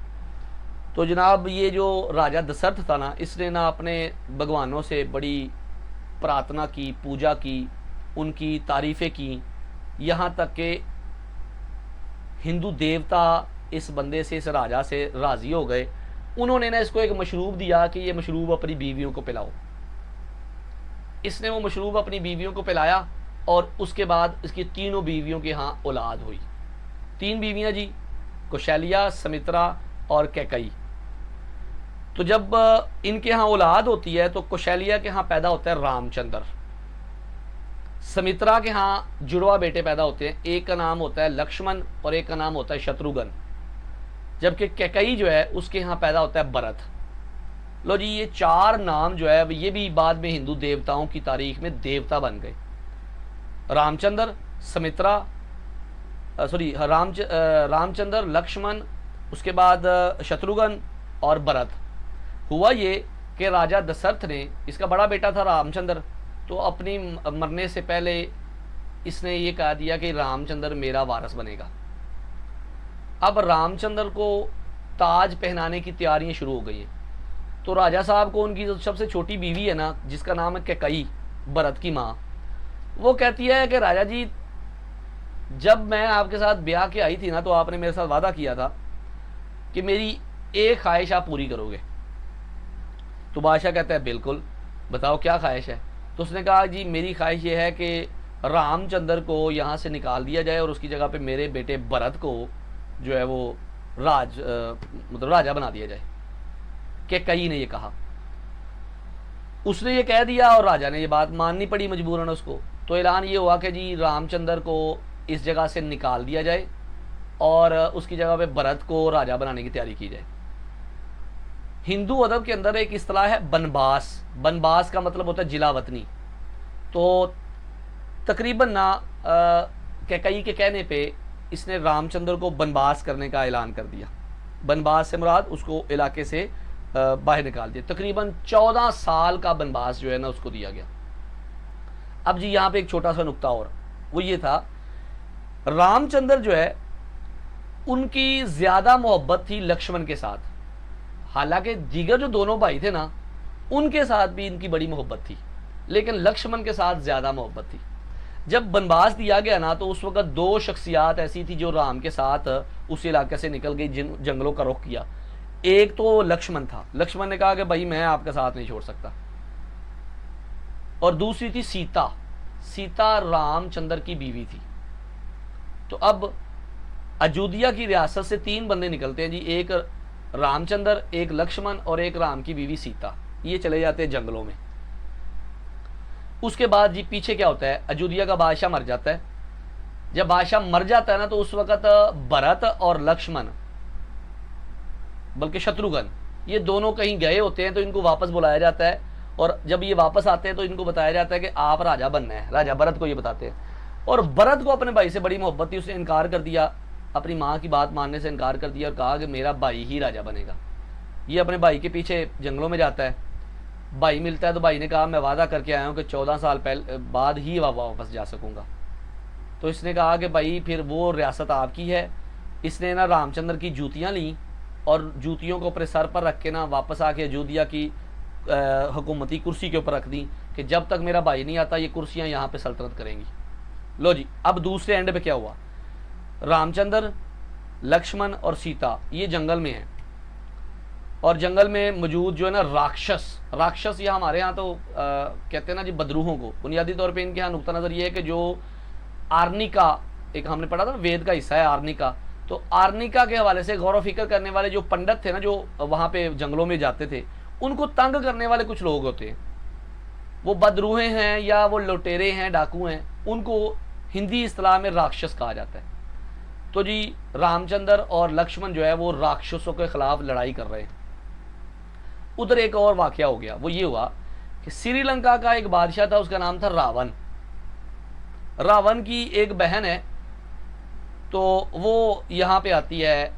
तो जनाब ये जो राजा दशरथ था ना, इसने ना अपने भगवानों से बड़ी प्रार्थना की, पूजा की, उनकी तारीफ़ें की, यहाँ तक कि हिंदू देवता इस बंदे से, इस राजा से राज़ी हो गए। उन्होंने ना इसको एक मशरूब दिया कि ये मशरूब अपनी बीवियों को पिलाओ। इसने वो मशरूब अपनी बीवियों को पिलाया और उसके बाद इसकी तीनों बीवियों के यहाँ औलाद हुई। 3 बीवियाँ जी, कुशैलिया, समित्रा और कैकई। तो जब इनके यहाँ औलाद होती है तो कुशैलिया के यहाँ पैदा होता है रामचंद्र, समित्रा के यहाँ जुड़वा बेटे पैदा होते हैं, एक का नाम होता है लक्ष्मण और एक का नाम होता है शत्रुघ्न, जबकि कैकई जो है उसके यहाँ पैदा होता है भरत। लो जी, ये 4 नाम जो है ये भी बाद में हिंदू देवताओं की तारीख में देवता बन गए। रामचंद्र, समित्रा, रामचंद्र, लक्ष्मण, उसके बाद शत्रुघ्न और भरत। हुआ ये कि राजा दशरथ ने, इसका बड़ा बेटा था रामचंद्र, तो अपनी मरने से पहले इसने ये कह दिया कि रामचंद्र मेरा वारिस बनेगा। अब रामचंद्र को ताज पहनाने की तैयारियां शुरू हो गई हैं। तो राजा साहब को उनकी जो सबसे छोटी बीवी है ना, जिसका नाम है कैकई, भरत की माँ, वो कहती है कि राजा जी, जब मैं आपके साथ ब्याह के आई थी ना, तो आपने मेरे साथ वादा किया था कि मेरी एक ख्वाहिश आप पूरी करोगे। तो बादशाह कहता है बिल्कुल, बताओ क्या ख्वाहिश है। तो उसने कहा जी मेरी ख्वाहिश ये है कि रामचंद्र को यहाँ से निकाल दिया जाए और उसकी जगह पे मेरे बेटे भरत को जो है वो मतलब राजा बना दिया जाए। कैकई ने ये कहा, उसने ये कह दिया और राजा ने ये बात माननी पड़ी मजबूरन उसको। तो ऐलान ये हुआ कि जी रामचंद्र को इस जगह से निकाल दिया जाए और उसकी जगह पे भरत को राजा बनाने की तैयारी की जाए। हिंदू अदब के अंदर एक इस्तिलाह है बनबास। बनबास का मतलब होता है जिला वतनी। तो तकरीबन ना कैकई के कहने पे इसने रामचंद्र को बनबास करने का ऐलान कर दिया। बनबास से मुराद उसको इलाके से बाहर निकाल दिया। तकरीबन 14 साल का बनबास जो है ना उसको दिया गया। अब जी यहाँ पे एक छोटा सा नुक्ता और, वो ये था, रामचंद्र जो है उनकी ज्यादा मोहब्बत थी लक्ष्मण के साथ। हालांकि दीगर जो दोनों भाई थे ना, उनके साथ भी इनकी बड़ी मोहब्बत थी, लेकिन लक्ष्मण के साथ ज्यादा मोहब्बत थी। जब बनवास दिया गया ना, तो उस वक्त 2 शख्सियात ऐसी थी जो राम के साथ उस इलाके से निकल गई, जिन जंगलों का रुख किया। एक तो लक्ष्मण था। लक्ष्मण ने कहा कि भाई मैं आपका साथ नहीं छोड़ सकता। और दूसरी थी सीता। सीता रामचंद्र की बीवी थी। तो अब अयोध्या की रियासत से 3 बंदे निकलते हैं जी, एक रामचंद्र, एक लक्ष्मण और एक राम की बीवी सीता। ये चले जाते हैं जंगलों में। उसके बाद जी पीछे क्या होता है, अयोध्या का बादशाह मर जाता है। जब बादशाह मर जाता है ना, तो उस वक्त भरत और लक्ष्मण, बल्कि शत्रुघ्न, ये दोनों कहीं गए होते हैं। तो इनको वापस बुलाया जाता है और जब ये वापस आते हैं तो इनको बताया जाता है कि आप राजा बनना है। राजा भरत को ये बताते हैं। और भरत को अपने भाई से बड़ी मोहब्बत थी, उसने इनकार कर दिया, अपनी माँ की बात मानने से इनकार कर दिया और कहा कि मेरा भाई ही राजा बनेगा। ये अपने भाई के पीछे जंगलों में जाता है। भाई मिलता है तो भाई ने कहा मैं वादा करके आया हूँ कि 14 साल पहले बाद ही वापस जा सकूँगा। तो इसने कहा कि भाई फिर वो रियासत आपकी है। इसने ना रामचंद्र की जूतियाँ ली और जूतियों को अपने सर पर रख के ना वापस आके अयोध्या की हुकूमती कुर्सी के ऊपर रख दी कि जब तक मेरा भाई नहीं आता ये कुर्सियाँ यहाँ पे सल्तनत करेंगी। लो जी, अब दूसरे एंड पे क्या हुआ, रामचंद्र, लक्ष्मण और सीता ये जंगल में हैं, और जंगल में मौजूद जो है ना राक्षस या हमारे यहाँ तो कहते हैं ना जी बदरूहों को। बुनियादी तौर पे इनके यहाँ नुक्ता नज़र ये है कि जो आर्निका, एक हमने पढ़ा था ना वेद का हिस्सा है आर्निका, तो आर्निका के हवाले से गौर व फिक्र करने वाले जो पंडित थे ना, जो वहाँ पे जंगलों में जाते थे, उनको तंग करने वाले कुछ लोग होते हैं, वो बदरूहे हैं या वो लुटेरे हैं, डाकू हैं, उनको हिंदी इस्तिलाह में राक्षस कहा जाता है। तो जी रामचंद्र और लक्ष्मण जो है वो राक्षसों के खिलाफ लड़ाई कर रहे हैं। उधर एक और वाकया हो गया, वो ये हुआ कि श्रीलंका का एक बादशाह था, उसका नाम था रावण। रावण की एक बहन है, तो वो यहाँ पे आती है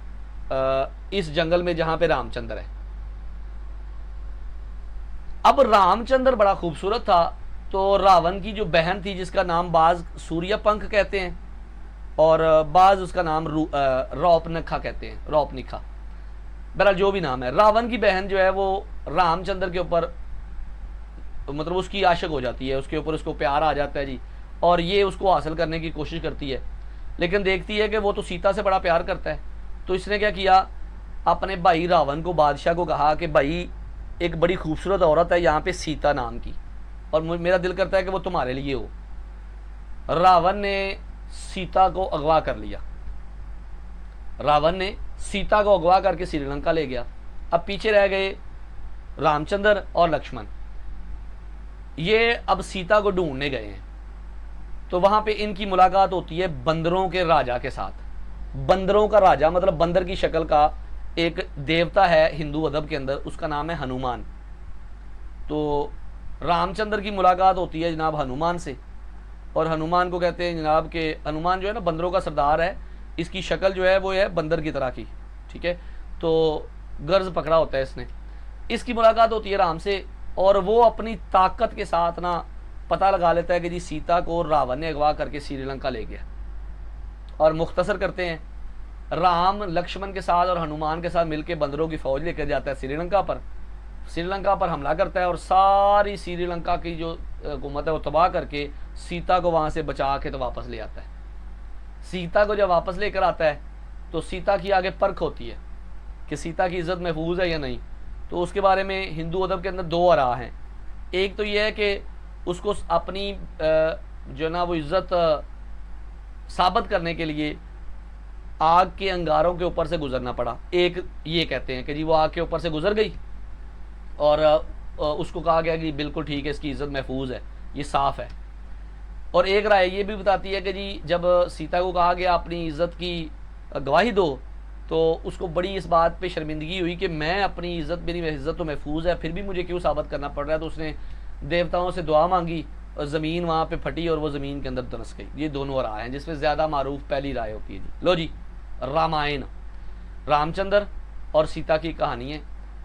इस जंगल में जहाँ पे रामचंद्र है। अब रामचंद्र बड़ा खूबसूरत था, तो रावण की जो बहन थी जिसका नाम बाज सूर्यपंख कहते हैं और बाज उसका नाम रौपनिखा कहते हैं, रौपनिखा, बहरहाल जो भी नाम है, रावण की बहन जो है वो रामचंद्र के ऊपर मतलब उसकी आशिक हो जाती है, उसके ऊपर उसको प्यार आ जाता है जी, और ये उसको हासिल करने की कोशिश करती है, लेकिन देखती है कि वो तो सीता से बड़ा प्यार करता है। तो इसने क्या किया, अपने भाई रावण को, बादशाह को कहा कि भाई एक बड़ी खूबसूरत औरत है यहाँ पे सीता नाम की, और मेरा दिल करता है कि वो तुम्हारे लिए हो। रावण ने सीता को अगवा कर लिया, रावण ने सीता को अगवा करके श्रीलंका ले गया। अब पीछे रह गए रामचंद्र और लक्ष्मण, ये अब सीता को ढूंढने गए हैं। तो वहां पे इनकी मुलाकात होती है बंदरों के राजा के साथ। बंदरों का राजा मतलब बंदर की शक्ल का एक देवता है हिंदू अदब के अंदर, उसका नाम है हनुमान। तो रामचंद्र की मुलाकात होती है जनाब हनुमान से, और हनुमान को कहते हैं जनाब के, हनुमान जो है ना बंदरों का सरदार है, इसकी शक्ल जो है वो है बंदर की तरह की, ठीक है, तो गर्ज पकड़ा होता है इसने। इसकी मुलाकात होती है राम से, और वो अपनी ताकत के साथ ना पता लगा लेता है कि जी सीता को रावण ने अगवा करके श्रीलंका ले गया। और मुख्तसर करते हैं, राम लक्ष्मण के साथ और हनुमान के साथ मिलकर बंदरों की फौज लेकर जाता है श्रीलंका पर। श्रीलंका पर हमला करता है और सारी श्रीलंका की जो हुकूमत है वो तबाह करके सीता को वहाँ से बचा के तो वापस ले आता है। सीता को जब वापस लेकर आता है तो सीता की आगे परख होती है कि सीता की इज़्ज़त महफूज है या नहीं। तो उसके बारे में हिंदू अदब के अंदर दो आरा हैं। एक तो ये है कि उसको अपनी जो ना वो इज़्ज़त साबित करने के लिए आग के अंगारों के ऊपर से गुजरना पड़ा। एक ये कहते हैं कि जी वो आग के ऊपर से गुजर गई और उसको कहा गया कि बिल्कुल ठीक है, इसकी इज़्ज़त महफूज है, ये साफ़ है। और एक राय ये भी बताती है कि जी जब सीता को कहा गया अपनी इज़्ज़त की गवाही दो, तो उसको बड़ी इस बात पे शर्मिंदगी हुई कि मैं अपनी इज़्ज़त, मेरी इज़्ज़त तो महफूज है, फिर भी मुझे क्यों साबित करना पड़ रहा है। तो उसने देवताओं से दुआ मांगी और ज़मीन वहाँ पे फटी और वो ज़मीन के अंदर दरस गई। ये दोनों राय हैं जिसमें ज़्यादा मारूफ पहली राय होती है जी। लो जी, रामायण, रामचंद्र और सीता की कहानी है।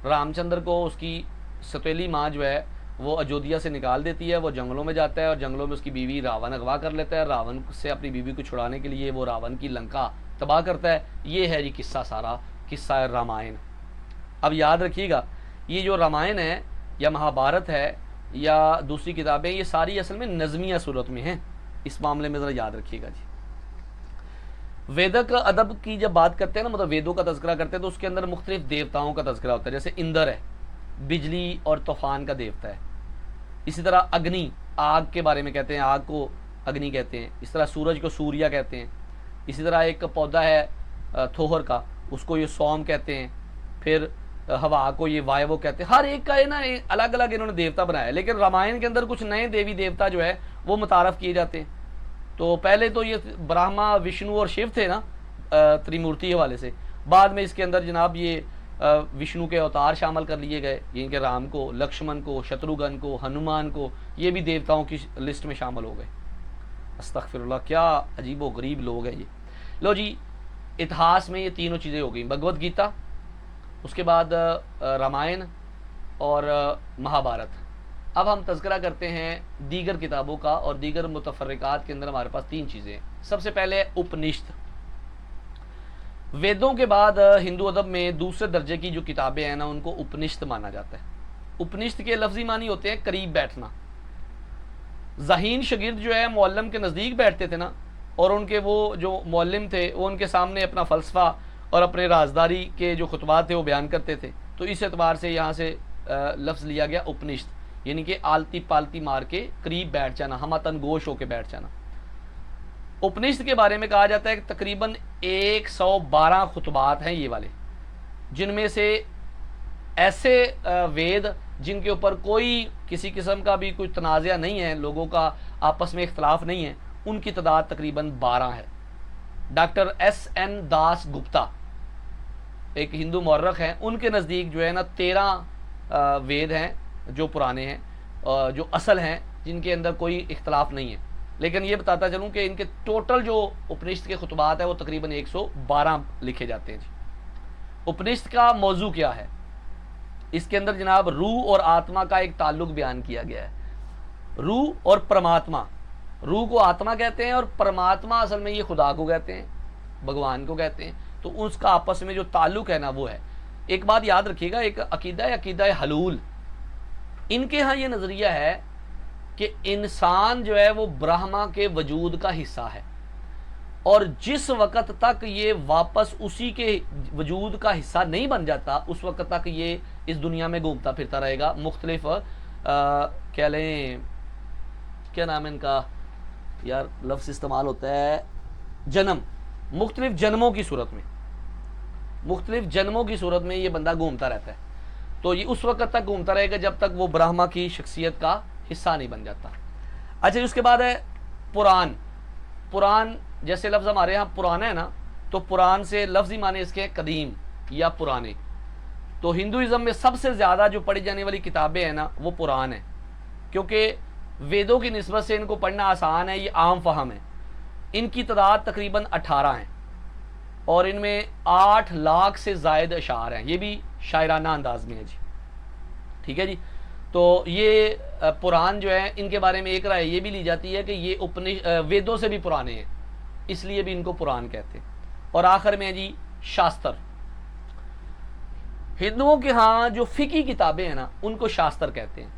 रामचंद्र को उसकी सौतेली माँ जो है वो अयोध्या से निकाल देती है, वो जंगलों में जाता है और जंगलों में उसकी बीवी रावण अगवा कर लेता है। रावण से अपनी बीवी को छुड़ाने के लिए वो रावण की लंका तबाह करता है। ये है जी किस्सा, सारा किस्सा है रामायण। अब याद रखिएगा, ये जो रामायण है या महाभारत है या दूसरी किताबें, ये सारी असल में नज़मिया सूरत में हैं। इस मामले में ज़रा याद रखिएगा जी। वेदक अदब की जब बात करते हैं ना, मतलब वेदों का तज़किरा करते हैं, तो उसके अंदर मुख्तलिफ देवताओं का तज़किरा होता है। जैसे इंद्र है, बिजली और तूफान का देवता है। इसी तरह अग्नि, आग के बारे में कहते हैं, आग को अग्नि कहते हैं। इस तरह सूरज को सूर्या कहते हैं। इसी तरह एक पौधा है थोहर का, उसको ये सोम कहते हैं। फिर हवा को ये वायवो कहते हैं। हर एक का है ना अलग अलग इन्होंने देवता बनाया, लेकिन रामायण के अंदर कुछ नए देवी देवता जो है वो मुतारफ़ किए जाते हैं। तो पहले तो ये ब्रह्मा, विष्णु और शिव थे ना त्रिमूर्ति हवाले से। बाद में इसके अंदर जनाब ये विष्णु के अवतार शामिल कर लिए गए, इनके राम को, लक्ष्मण को, शत्रुघ्न को, हनुमान को, ये भी देवताओं की लिस्ट में शामिल हो गए। अस्तगफिरुल्लाह, क्या अजीब व गरीब लोग हैं ये। लो जी, इतिहास में ये तीनों चीज़ें हो गई, भगवद गीता, उसके बाद रामायण और महाभारत। अब हम तज़किरा करते हैं दीगर किताबों का, और दीगर मुतफर्रिकात के अंदर हमारे पास तीन चीज़ें हैं। सबसे पहले उपनिषद। वेदों के बाद हिंदू अदब में दूसरे दर्जे की जो किताबें हैं ना, उनको उपनिषद माना जाता है। उपनिषद के लफ्ज़ी मानी होते हैं करीब बैठना, ज़हीन शागिर्द जो है मौलम के नज़दीक बैठते थे ना, और उनके वो जो मौलम थे वो उनके सामने अपना फ़लसफ़ा और अपने राजदारी के जो खुतबात थे वो बयान करते थे। तो इस एतबार से यहाँ से लफ्ज़ लिया गया उपनिषद, यानी कि आलती पालती मार के करीब बैठ जाना, हमतन गोश होकर बैठ जाना। उपनिषद के बारे में कहा जाता है कि तकरीबन 112 खुतबात हैं ये वाले, जिनमें से ऐसे वेद जिनके ऊपर कोई किसी किस्म का भी कोई तनाज़ा नहीं है, लोगों का आपस में इख्तलाफ नहीं है, उनकी तादाद तकरीबन 12 है। Doctor S.N. दास गुप्ता एक हिंदू मौर्रख हैं, उनके नज़दीक जो है ना 13 वेद हैं जो पुराने हैं, जो असल हैं, जिनके अंदर कोई इख्तलाफ नहीं है। लेकिन ये बताता चलूँ कि इनके टोटल जो उपनिषद के खुतबात है वो तकरीबन 112 लिखे जाते हैं जी। उपनिषद का मौजू क्या है? इसके अंदर जनाब रूह और आत्मा का एक ताल्लुक बयान किया गया है। रूह और परमात्मा, रूह को आत्मा कहते हैं और परमात्मा असल में ये खुदा को कहते हैं, भगवान को कहते हैं। तो उसका आपस में जो ताल्लुक है ना वो है। एक बात याद रखिएगा, एक अकीदा है अकीदा हलूल। इनके यहाँ ये नज़रिया है कि इंसान जो है वो ब्रह्मा के वजूद का हिस्सा है, और जिस वक़्त तक ये वापस उसी के वजूद का हिस्सा नहीं बन जाता उस वक़्त तक ये इस दुनिया में घूमता फिरता रहेगा। मुख्तलिफ कह लें, क्या नाम है इनका यार, लफ्ज़ इस्तेमाल होता है जन्म, मुख्तलिफ जन्मों की सूरत में, मुख्तलिफ जन्मों की सूरत में ये बंदा घूमता रहता है। तो ये उस वक़्त तक घूमता रहेगा जब तक वो ब्रह्मा की शख्सियत का हिस्सा नहीं बन जाता। अच्छा, उसके बाद है पुराण। पुराण जैसे लफ्ज़ हमारे यहाँ पुराना है ना, तो पुराण से लफ्ज़ी माने इसके कदीम या पुराने। तो हिंदुइज़्म में सबसे ज़्यादा जो पढ़ी जाने वाली किताबें हैं ना वो पुराण है, क्योंकि वेदों की निस्बत से इनको पढ़ना आसान है, ये आम फहम है। इनकी तादाद तकरीबन 18 हैं और इनमें 8 लाख से ज़ायद अशार हैं। ये भी शायराना अंदाज में है जी, ठीक है जी। तो ये पुराण जो है इनके बारे में एक राय ये भी ली जाती है कि ये वेदों से भी पुराने हैं, इसलिए भी इनको पुराण कहते हैं। और आखिर में है जी शास्त्र। हिंदुओं के यहाँ जो फ़िकी किताबें हैं ना उनको शास्त्र कहते हैं,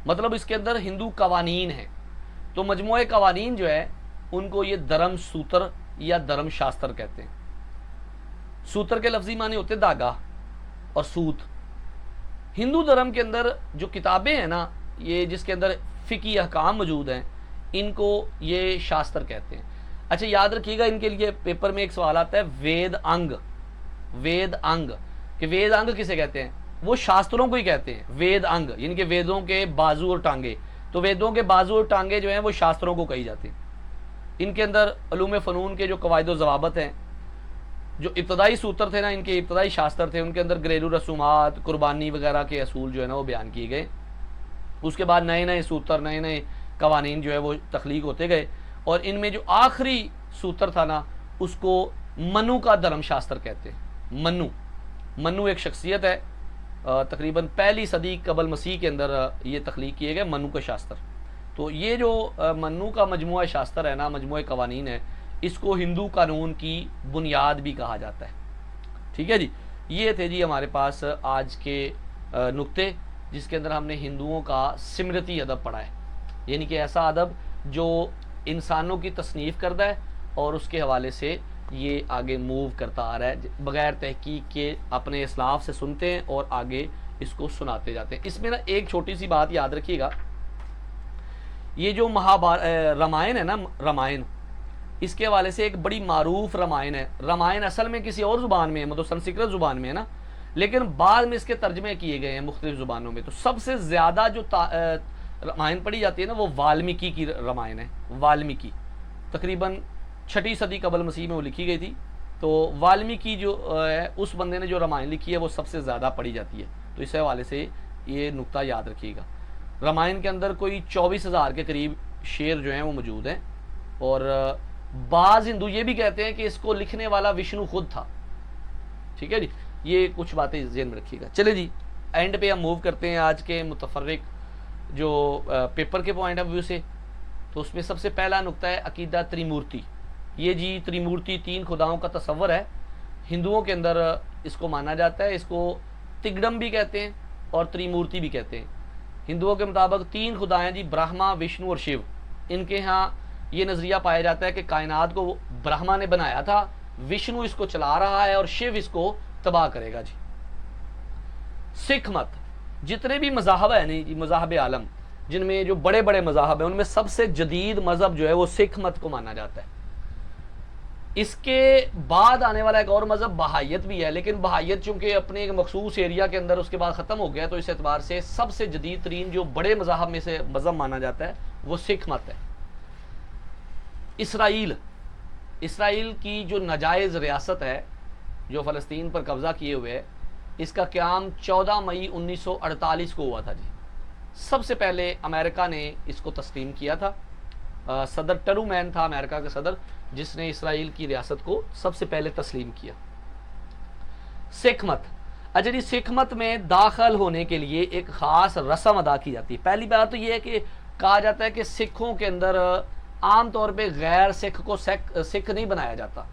मतलब इसके अंदर हिंदू कवानीन हैं। तो मजमूए कवानीन जो है उनको ये धर्म सूत्र या धर्म शास्त्र कहते हैं। सूत्र के लफ्ज़ी माने होते धागा और सूत। हिंदू धर्म के अंदर जो किताबें हैं ना, ये जिसके अंदर फ़िकी अहकाम मौजूद हैं, इनको ये शास्त्र कहते हैं। अच्छा, याद रखिएगा, इनके लिए पेपर में एक सवाल आता है वेद अंग। वेद अंग कि वेद अंग किसे कहते हैं? वो शास्त्रों को ही कहते हैं वेद अंग, यानी कि वेदों के बाजू और टांगे। तो वेदों के बाजू और टांगे जो हैं वो शास्त्रों को कही जाती हैं। इनके अंदर उलूम फ़नून के जो कवायद व ज़वाबत हैं, जो इब्तदाई सूत्र थे ना, इनके इब्तदाई शास्त्र थे, उनके अंदर घरेलू रसूमात, कुर्बानी वगैरह के असूल जो है ना वो बयान किए गए। उसके बाद नए नए सूत्र, नए नए कवानीन जो है वो तख्लीक होते गए, और इनमें जो आखिरी सूत्र था ना उसको मनु का धर्मशास्त्र कहते हैं। मनु एक शख्सियत है, तकरीबन 1ली सदी कबल मसीह के अंदर ये तख्लीक किए गए मनु का शास्त्र। तो ये जो मनु का मजमूआ शास्त्र है ना, मजमूए कवानीन है, इसको हिंदू कानून की बुनियाद भी कहा जाता है। ठीक है जी, ये थे जी हमारे पास आज के नुक्ते, जिसके अंदर हमने हिंदुओं का स्मृति अदब पढ़ा है, यानी कि ऐसा अदब जो इंसानों की तसनीफ़ करता है और उसके हवाले से ये आगे मूव करता आ रहा है, बग़ैर तहकीक के अपने इस्लाफ से सुनते हैं और आगे इसको सुनाते जाते हैं। इसमें ना एक छोटी सी बात याद रखिएगा, ये जो रामायण है ना, रामायण, इसके हवाले से एक बड़ी मारूफ रामायण है। रामायण असल में किसी और ज़ुबान में है, मतलब संस्कृत ज़ुबान में है ना, लेकिन बाद में इसके तर्जमे किए गए हैं मुख्तलिफ ज़ुबानों में। तो सबसे ज़्यादा जो रामायण पढ़ी जाती है ना वो वाल्मीकि की रामायण है। वाल्मीकि तकरीबन 6ठी सदी कबल मसीह में वो लिखी गई थी। तो वाल्मीकि जो है उस बंदे ने जो रामायण लिखी है वो सबसे ज़्यादा पढ़ी जाती है। तो इस हवाले से ये नुक्ता याद रखिएगा। रामायण के अंदर कोई 24,000 के करीब शेर जो हैं वो मौजूद हैं, और बाज़ हिंदू ये भी कहते हैं कि इसको लिखने वाला विष्णु खुद था। ठीक है जी, ये कुछ बातें ज़हन में रखिएगा। चले जी, एंड पे हम मूव करते हैं आज के मुतफर्रिक जो पेपर के पॉइंट ऑफ व्यू से। तो उसमें सबसे पहला नुक्ता है अकीदा त्रिमूर्ति। ये जी त्रिमूर्ति 3 खुदाओं का तस्वर है। हिंदुओं के अंदर इसको माना जाता है, इसको तिगड़म भी कहते हैं और त्रिमूर्ति भी कहते हैं। हिंदुओं के मुताबिक 3 खुदाएँ जी, ब्रह्मा, विष्णु और शिव। इनके यहाँ ये नज़रिया पाया जाता है कि कायनात को ब्रह्मा ने बनाया था, विष्णु इसको चला रहा है और शिव इसको तबाह करेगा जी। सिख मत, जितने भी मज़ाहब है नहीं जी, मज़ाहब आलम, जिनमें जो बड़े बड़े मज़ाहब हैं, उनमें सबसे जदीद मज़हब जो है वो सिख मत को माना जाता है। इसके बाद आने वाला एक और मज़हब बहायत भी है, लेकिन बहायत चूंकि अपने एक मखसूस एरिया के अंदर उसके बाद ख़त्म हो गया, तो इस एतबार से सबसे जदीद तरीन जो बड़े मज़ाहब में से मज़हब माना जाता है वो सिख मत है। इसराइल की जो नाजायज़ रियासत है जो फ़लस्तीन पर कब्ज़ा किए हुए है, इसका क़याम 14 मई 1948 को हुआ था जी। सबसे पहले अमेरिका ने इसको तस्लीम किया था। सदर ट्रूमैन था अमेरिका का सदर, जिसने इसराइल की रियासत को सबसे पहले तस्लीम किया। सिख मत, अच्छा जी, सिख मत में दाखिल होने के लिए एक ख़ास रस्म अदा की जाती है। पहली बात तो ये है कि कहा जाता है कि सिखों के अंदर आम तौर पे गैर सिख को सिख नहीं बनाया जाता,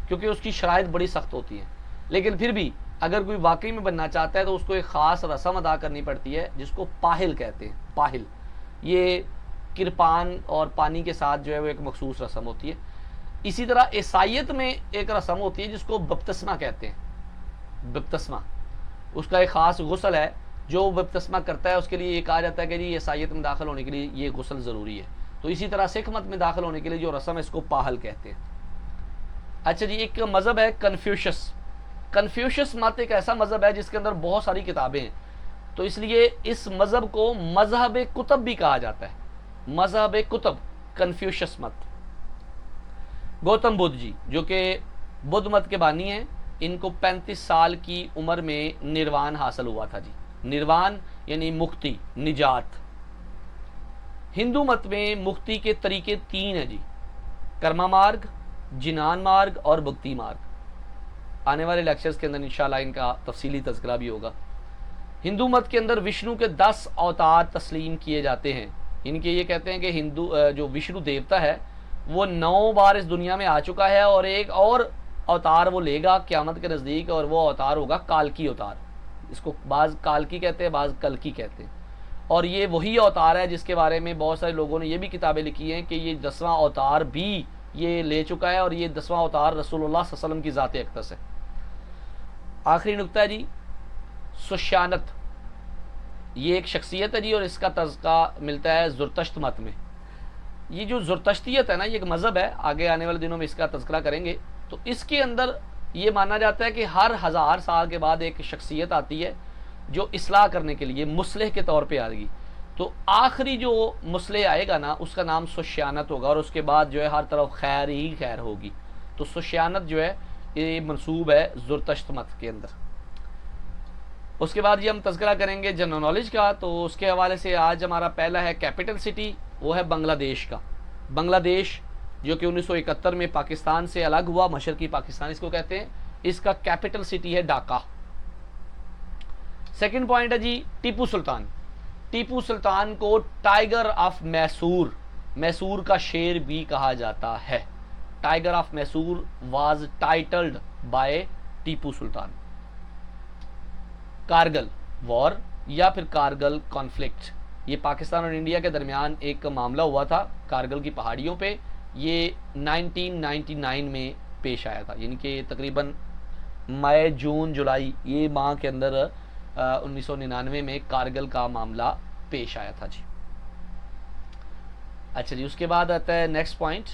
क्योंकि उसकी शराइत बड़ी सख्त होती है। लेकिन फिर भी अगर कोई वाकई में बनना चाहता है तो उसको एक ख़ास रस्म अदा करनी पड़ती है, जिसको पाहिल कहते हैं। पाहिल, ये किरपान और पानी के साथ जो है वो एक मखसूस रस्म होती है। इसी तरह ईसाईयत में एक रस्म होती है जिसको बपतिस्मा कहते हैं। बपतिस्मा, उसका एक ख़ास गुस्ल है। जो बपतिस्मा करता है उसके लिए ये कहा जाता है कि जी ईसाईयत में दाखिल होने के लिए ये गुस्ल ज़रूरी है। तो इसी तरह सिख मत में दाखिल होने के लिए जो रस्म है इसको पाहल कहते हैं। अच्छा जी, एक मज़हब है कन्फ्यूशस। कन्फ्यूशस मत एक ऐसा मज़हब है जिसके अंदर बहुत सारी किताबें हैं, तो इसलिए इस मज़हब को मज़हब कुतुब भी कहा जाता है। मज़हब कुतुब, कन्फ्यूशस मत। गौतम बुद्ध जी, जो कि बुद्ध मत के बानी हैं, इनको 35 साल की उम्र में निर्वाण हासिल हुआ था जी। निर्वाण यानी मुक्ति, निजात। हिंदू मत में मुक्ति के तरीके 3 हैं जी, कर्मा मार्ग, जिनान मार्ग और भक्ति मार्ग। आने वाले लेक्चर्स के अंदर इंशाल्लाह इनका तफसीली तज़किरा भी होगा। हिंदू मत के अंदर विष्णु के 10 अवतार तस्लीम किए जाते हैं। इनके ये कहते हैं कि हिंदू जो विष्णु देवता है वो 9 बार इस दुनिया में आ चुका है और एक और अवतार वो लेगा क़यामत के नज़दीक, और वो अवतार होगा कालकी अवतार। इसको बाज़ कालकी कहते हैं, बाज़ कलकी कहते हैं। और ये वही अवतार है जिसके बारे में बहुत सारे लोगों ने ये भी किताबें लिखी हैं कि ये 10वां अवतार भी ये ले चुका है, और ये 10वां अवतार रसूलुल्लाह सल्लल्लाहु अलैहि वसल्लम की ज़ात अक़दस है। आखिरी नुक्ता है जी, सुशानत। ये एक शख्सियत है जी, और इसका तज़किरा मिलता है ज़ुरतश्त मत में। ये जो ज़ुरतश्तियत है ना, ये एक मज़हब है, आगे आने वाले दिनों में इसका तज़किरा करेंगे। तो इसके अंदर ये माना जाता है कि हर 1000 साल के बाद एक शख्सियत आती है जो इस्लाह करने के लिए मुस्लिह के तौर पे आएगी। तो आखिरी जो मुस्लिह आएगा ना, उसका नाम सुशानत होगा, और उसके बाद जो है हर तरफ खैर ही खैर होगी। तो सुशानत जो है ये मंसूब है ज़ुरतश्त मत के अंदर। उसके बाद ये हम तज़किरा करेंगे जनरल नॉलेज का। तो उसके हवाले से आज हमारा पहला है कैपिटल सिटी, वो है बांग्लादेश का। बांग्लादेश जो कि 1971 में पाकिस्तान से अलग हुआ, मशरकी पाकिस्तान इसको कहते हैं। इसका कैपिटल सिटी है ढाका। सेकंड पॉइंट है जी टीपू सुल्तान। टीपू सुल्तान को टाइगर ऑफ मैसूर, मैसूर का शेर भी कहा जाता है। Tiger of Mysore was titled by Tipu Sultan. Kargil war या फिर कारगिल कॉन्फ्लिक्ट, ये पाकिस्तान और इंडिया के दरमियान एक मामला हुआ था कारगिल की पहाड़ियों पे। ये 1999 में पेश आया था, यानी कि तकरीबन मई, जून, जुलाई ये माह के अंदर 1999 में कारगिल का मामला पेश आया था जी। अच्छा जी, उसके बाद आता है next point,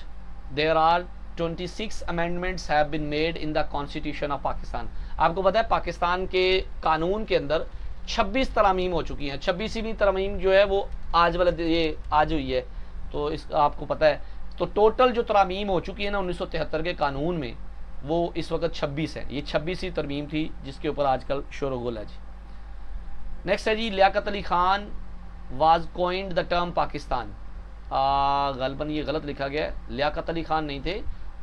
there are 26 amendments have been made in the constitution of Pakistan. आपको पता है पाकिस्तान के कानून के अंदर 26 तरमीम हो चुकी हैं। 26वीं तरमीम जो है वो आज ये आज हुई है, तो इस आपको पता है। तो टोटल जो तरमीम हो चुकी है ना 1973 के कानून में, वो इस वक्त 26 है। ये 26वीं तरमीम थी जिसके ऊपर आजकल शोरगुल है जी। नेक्स्ट है जी Liaquat Ali Khan was coined the term Pakistan. गलबन ये गलत लिखा गया है, लियाकत अली खान नहीं थे,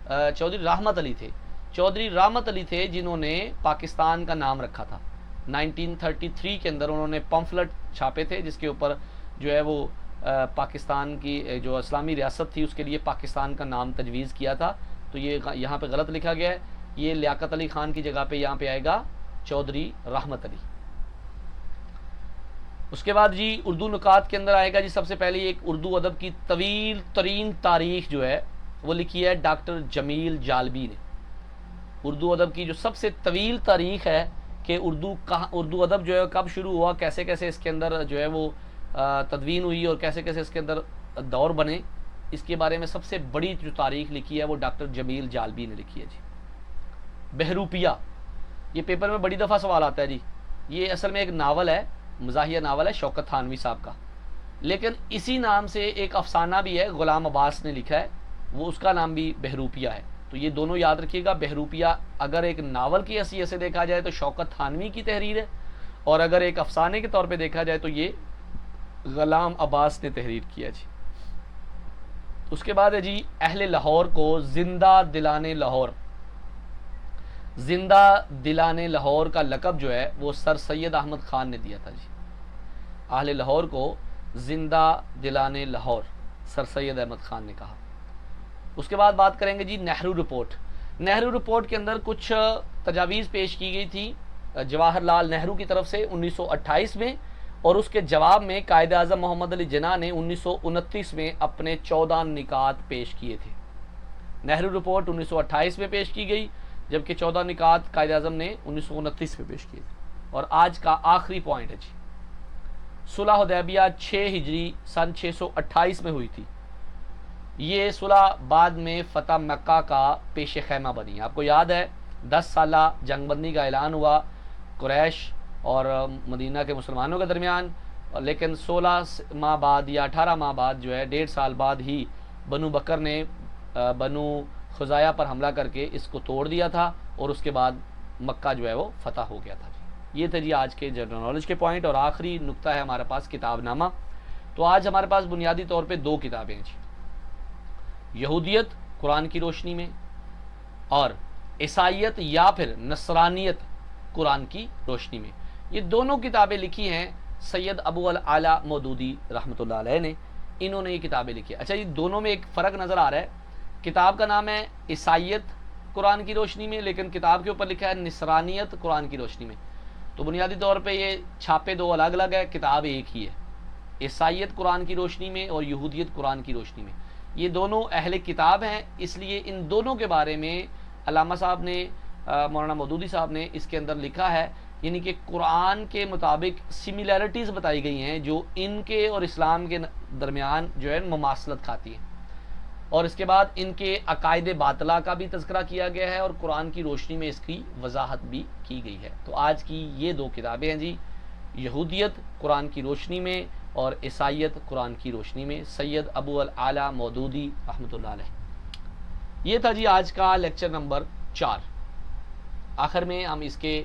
चौधरी रहमत अली थे। चौधरी रहमत अली थे जिन्होंने पाकिस्तान का नाम रखा था। 1933 के अंदर उन्होंने पम्फलेट छापे थे जिसके ऊपर जो है वो पाकिस्तान की जो इस्लामी रियासत थी उसके लिए पाकिस्तान का नाम तजवीज़ किया था। तो ये यहाँ पे गलत लिखा गया है, ये लियाकत अली खान की जगह पे यहाँ पे आएगा चौधरी रहमत अली। उसके बाद जी उर्दू नुकात के अंदर आएगा जी, सबसे पहले एक उर्दू अदब की तवील तरीन तारीख जो है वो लिखी है डॉक्टर जमील जालबी ने। उर्दू अदब की जो सबसे तवील तारीख है कि उर्दू अदब जो है कब शुरू हुआ, कैसे कैसे इसके अंदर जो है वो तदवीन हुई और कैसे कैसे इसके अंदर दौर बने, इसके बारे में सबसे बड़ी जो तारीख लिखी है वो डॉक्टर जमील जालबी ने लिखी है जी। बहरूपिया, ये पेपर में बड़ी दफ़ा सवाल आता है जी। ये असल में एक नावल है, मज़ाहिया नावल है शौकत थानवी साहब का, लेकिन इसी नाम से एक अफसाना भी है गुलाम अब्बास ने लिखा है, वो उसका नाम भी बहरूपिया है। तो ये दोनों याद रखिएगा। बहरूपिया अगर एक नावल की हैसियत से देखा जाए तो शौकत थानवी की तहरीर है, और अगर एक अफसाने के तौर पे देखा जाए तो ये गुलाम अब्बास ने तहरीर किया जी। उसके बाद है जी अहले लाहौर को जिंदा दिलाने लाहौर। जिंदा दिलाने लाहौर का लक़ब जो है वो सर सैयद अहमद ख़ान ने दिया था जी। अहले लाहौर को जिंदा दिलाने लाहौर सर सैयद अहमद ख़ान ने कहा। उसके बाद बात करेंगे जी नेहरू रिपोर्ट। नेहरू रिपोर्ट के अंदर कुछ तजावीज़ पेश की गई थी जवाहरलाल नेहरू की तरफ से 1928 में, और उसके जवाब में कायद आज़म मोहम्मद अली जिन्ना ने 1929 में अपने 14 निकात पेश किए थे। नेहरू रिपोर्ट 1928 में पेश की गई, जबकि 14 निकात कायद आज़म ने 1929 में पेश किए थे। और आज का आखिरी पॉइंट है जी, सुलह हुदैबिया 6 हिजरी सन 628 में हुई थी। ये सुलह बाद में फतह मक्का का पेश खैमा बनी। आपको याद है 10 साला जंगबंदी का ऐलान हुआ कुरैश और मदीना के मुसलमानों के दरमियान, लेकिन 16 माह बाद या 18 माह बाद जो है 1.5 साल बाद ही बनु बकर ने बनु खुजाया पर हमला करके इसको तोड़ दिया था, और उसके बाद मक्का जो है वो फतह हो गया था जी। ये थे जी आज के जनरल नॉलेज के पॉइंट। और आखिरी नुक्ता है हमारे पास किताबनामा। तो आज हमारे पास बुनियादी तौर पे 2 किताबें हैं जी, यहूदियत कुरान की रोशनी में और ईसाइयत या फिर नसरानियत कुरान की रोशनी में। ये दोनों किताबें लिखी हैं सैयद अबू अल आला मौदूदी रहमतुल्लाह अलैह ने, इन्होंने ये किताबें लिखी है। अच्छा, ये दोनों में एक फ़र्क नज़र आ रहा है। किताब का नाम है ईसाइयत कुरान की रोशनी में, लेकिन किताब के ऊपर लिखा है नसरानियत कुरान की रोशनी में। तो बुनियादी तौर पे ये छापे 2 अलग अलग है, किताब एक ही है, ईसाइयत कुरान की रोशनी में और यहूदियत कुरान की रोशनी में। ये दोनों अहले किताब हैं, इसलिए इन दोनों के बारे में अल्लामा साहब ने मौलाना मौदूदी साहब ने इसके अंदर लिखा है, यानी कि कुरान के मुताबिक सिमिलैरिटीज़ बताई गई हैं जो इनके और इस्लाम के दरमियान जो है मुमासलत खाती हैं, और इसके बाद इनके अकायदे बातला का भी तज़किरा किया गया है और कुरान की रोशनी में इसकी वजाहत भी की गई है। तो आज की ये 2 किताबें हैं जी, यहूदियत कुरान की रोशनी में और ईसाइयत कुरान की रोशनी में, सैयद अबू अल आला मौदूदी रहमतुल्लाह अलैह। ये था जी आज का लेक्चर नंबर 4। आखिर में हम इसके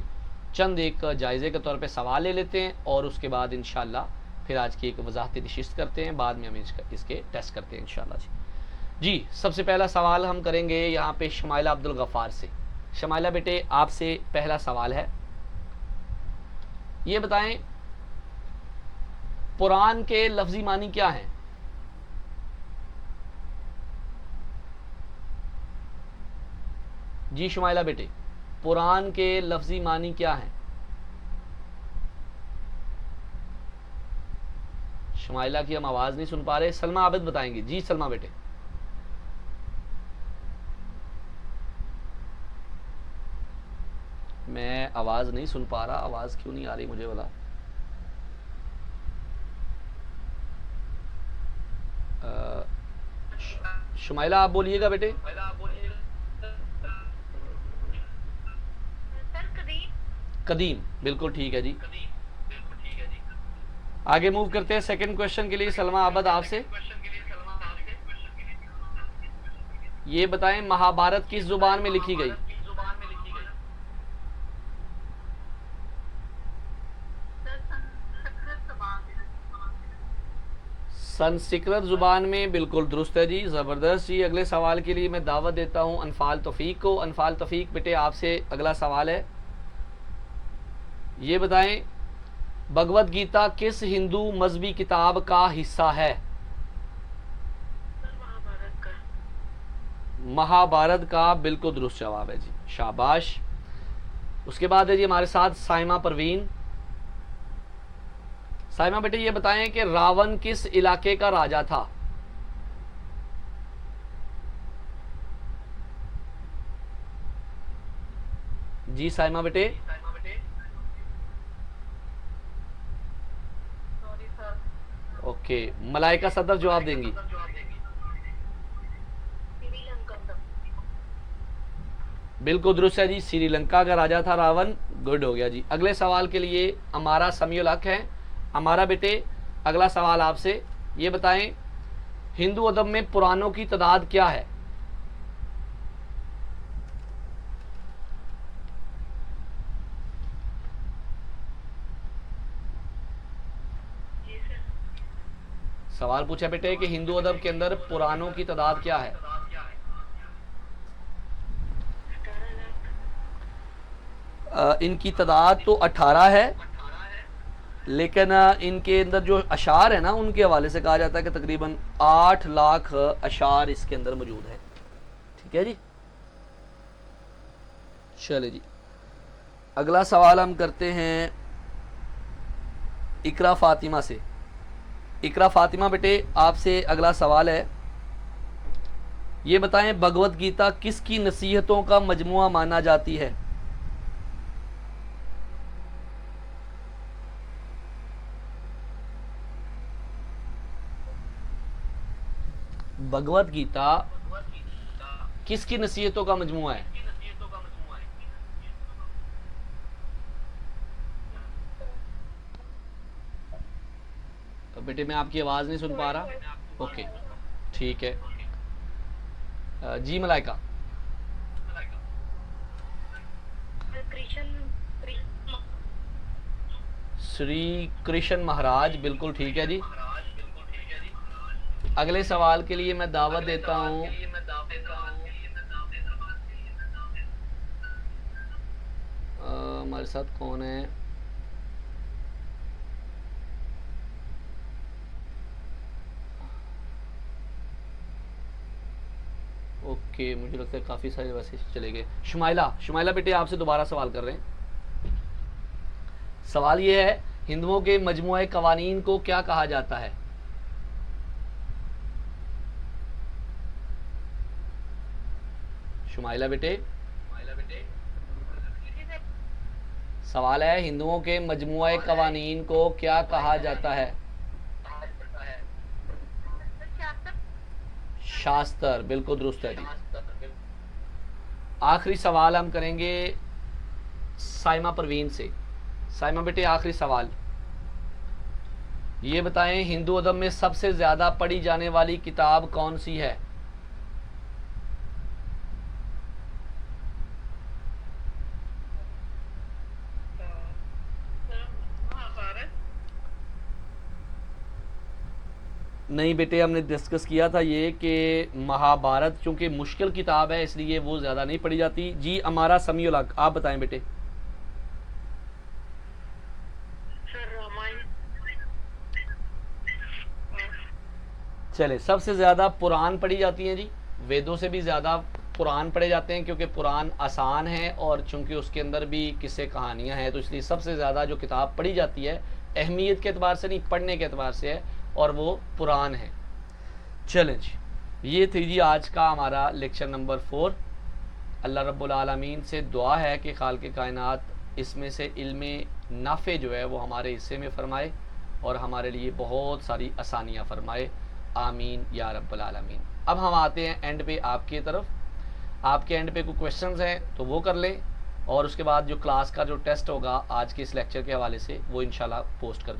चंद एक जायज़े के तौर पे सवाल ले लेते हैं और उसके बाद इंशाअल्लाह फिर आज की एक वजाहती नशिस्त करते हैं, बाद में हम इसके टेस्ट करते हैं इंशाअल्लाह जी। सबसे पहला सवाल हम करेंगे यहाँ पे शमाइला अब्दुल गफ़ार से। शमाइला बेटे, आपसे पहला सवाल है, ये बताएं कुरान के लफ्ज़ी मानी क्या है? जी शमाइला बेटे, कुरान के लफ्ज़ी मानी क्या है? शमाइला की हम आवाज़ नहीं सुन पा रहे। सलमा आबिद बताएंगे। जी सलमा बेटे। मैं आवाज़ नहीं सुन पा रहा, आवाज़ क्यों नहीं आ रही मुझे वाला? शुमाइला आप बोलिएगा बेटे। कदीम, बिल्कुल ठीक है जी। आगे मूव करते हैं सेकंड क्वेश्चन के लिए। सलमा आबद आपसे ये बताएं महाभारत किस जुबान में लिखी गई? संस्कृत जुबान में, बिल्कुल दुरुस्त है जी, ज़बरदस्त जी। अगले सवाल के लिए मैं दावत देता हूँ अनफाल तौफीक को। अनफाल तौफीक बेटे, आपसे अगला सवाल है, ये बताएं भगवत गीता किस हिंदू मजहबी किताब का हिस्सा है? महाभारत का बिल्कुल दुरुस्त जवाब है जी, शाबाश। उसके बाद है जी हमारे साथ साइमा परवीन। साइमा बेटे ये बताएं कि रावण किस इलाके का राजा था? जी साइमा बेटे। Sorry sir. ओके, मलाइका सदर जवाब देंगी। बिल्कुल दुरुस्त है जी, श्रीलंका का राजा था रावण। गुड हो गया जी। अगले सवाल के लिए हमारा समीउल हक है। हमारा बेटे अगला सवाल आपसे, ये बताएं हिंदू अदब में पुराणों की तादाद क्या है? सवाल पूछा बेटे कि हिंदू अदब के अंदर पुराणों की तादाद क्या है? इनकी तादाद तो 18 है, लेकिन इनके अंदर जो अशार है ना, उनके हवाले से कहा जाता है कि तकरीबन 8 लाख अशार इसके अंदर मौजूद है। ठीक है जी, चले जी। अगला सवाल हम करते हैं इकरा फातिमा से। इकरा फातिमा बेटे आपसे अगला सवाल है, ये बताएं भगवत गीता किसकी नसीहतों का मजमुआ माना जाती है? भगवत गीता किसकी नसीहतों का मजमुआ है? तो बेटे मैं आपकी आवाज नहीं सुन पा रहा। ओके ठीक है। जी मलाइका। श्री कृष्ण महाराज, बिल्कुल ठीक है जी। अगले सवाल के लिए मैं दावत देता हूं हमारे साथ कौन है? ओके, मुझे लगता है काफी सारे वैसे चले गए। शुमाइला बेटे आपसे दोबारा सवाल कर रहे हैं। सवाल ये है, हिंदुओं के मजमुए कवानीन को क्या कहा जाता है? शुमाइला बेटे सवाल है, हिंदुओं के मजमुए कवानीन को क्या कहा जाता है? शास्त्र, बिल्कुल दुरुस्त है जी। आखिरी सवाल हम करेंगे साइमा परवीन से। साइमा बेटे आखिरी सवाल, ये बताएं हिंदू अदब में सबसे ज्यादा पढ़ी जाने वाली किताब कौन सी है? नहीं बेटे, हमने डिस्कस किया था ये कि महाभारत चूंकि मुश्किल किताब है इसलिए वो ज़्यादा नहीं पढ़ी जाती। जी हमारा समीउल हक, आप बताएं बेटे। चले, सबसे ज़्यादा पुराण पढ़ी जाती हैं जी, वेदों से भी ज़्यादा पुराण पढ़े जाते हैं क्योंकि पुराण आसान है और चूंकि उसके अंदर भी किस्से कहानियाँ हैं, तो इसलिए सबसे ज़्यादा जो किताब पढ़ी जाती है अहमियत के एतबार से नहीं, पढ़ने के एतबार से है, और वो पुराण है। चलें जी, ये थी जी आज का हमारा लेक्चर नंबर 4। अल्लाह रब्बुल आलमीन से दुआ है कि खालिक़ कायनात इसमें से इल्मे नाफ़े जो है वो हमारे हिस्से में फ़रमाए और हमारे लिए बहुत सारी आसानियाँ फ़रमाए। आमीन या रब्बुल आलमीन। अब हम आते हैं एंड पे आपकी तरफ। आपके एंड पे कोई क्वेश्चंस हैं तो वो कर लें, और उसके बाद जो क्लास का जो टेस्ट होगा आज के इस लेक्चर के हवाले से वो इंशाल्लाह पोस्ट कर दिया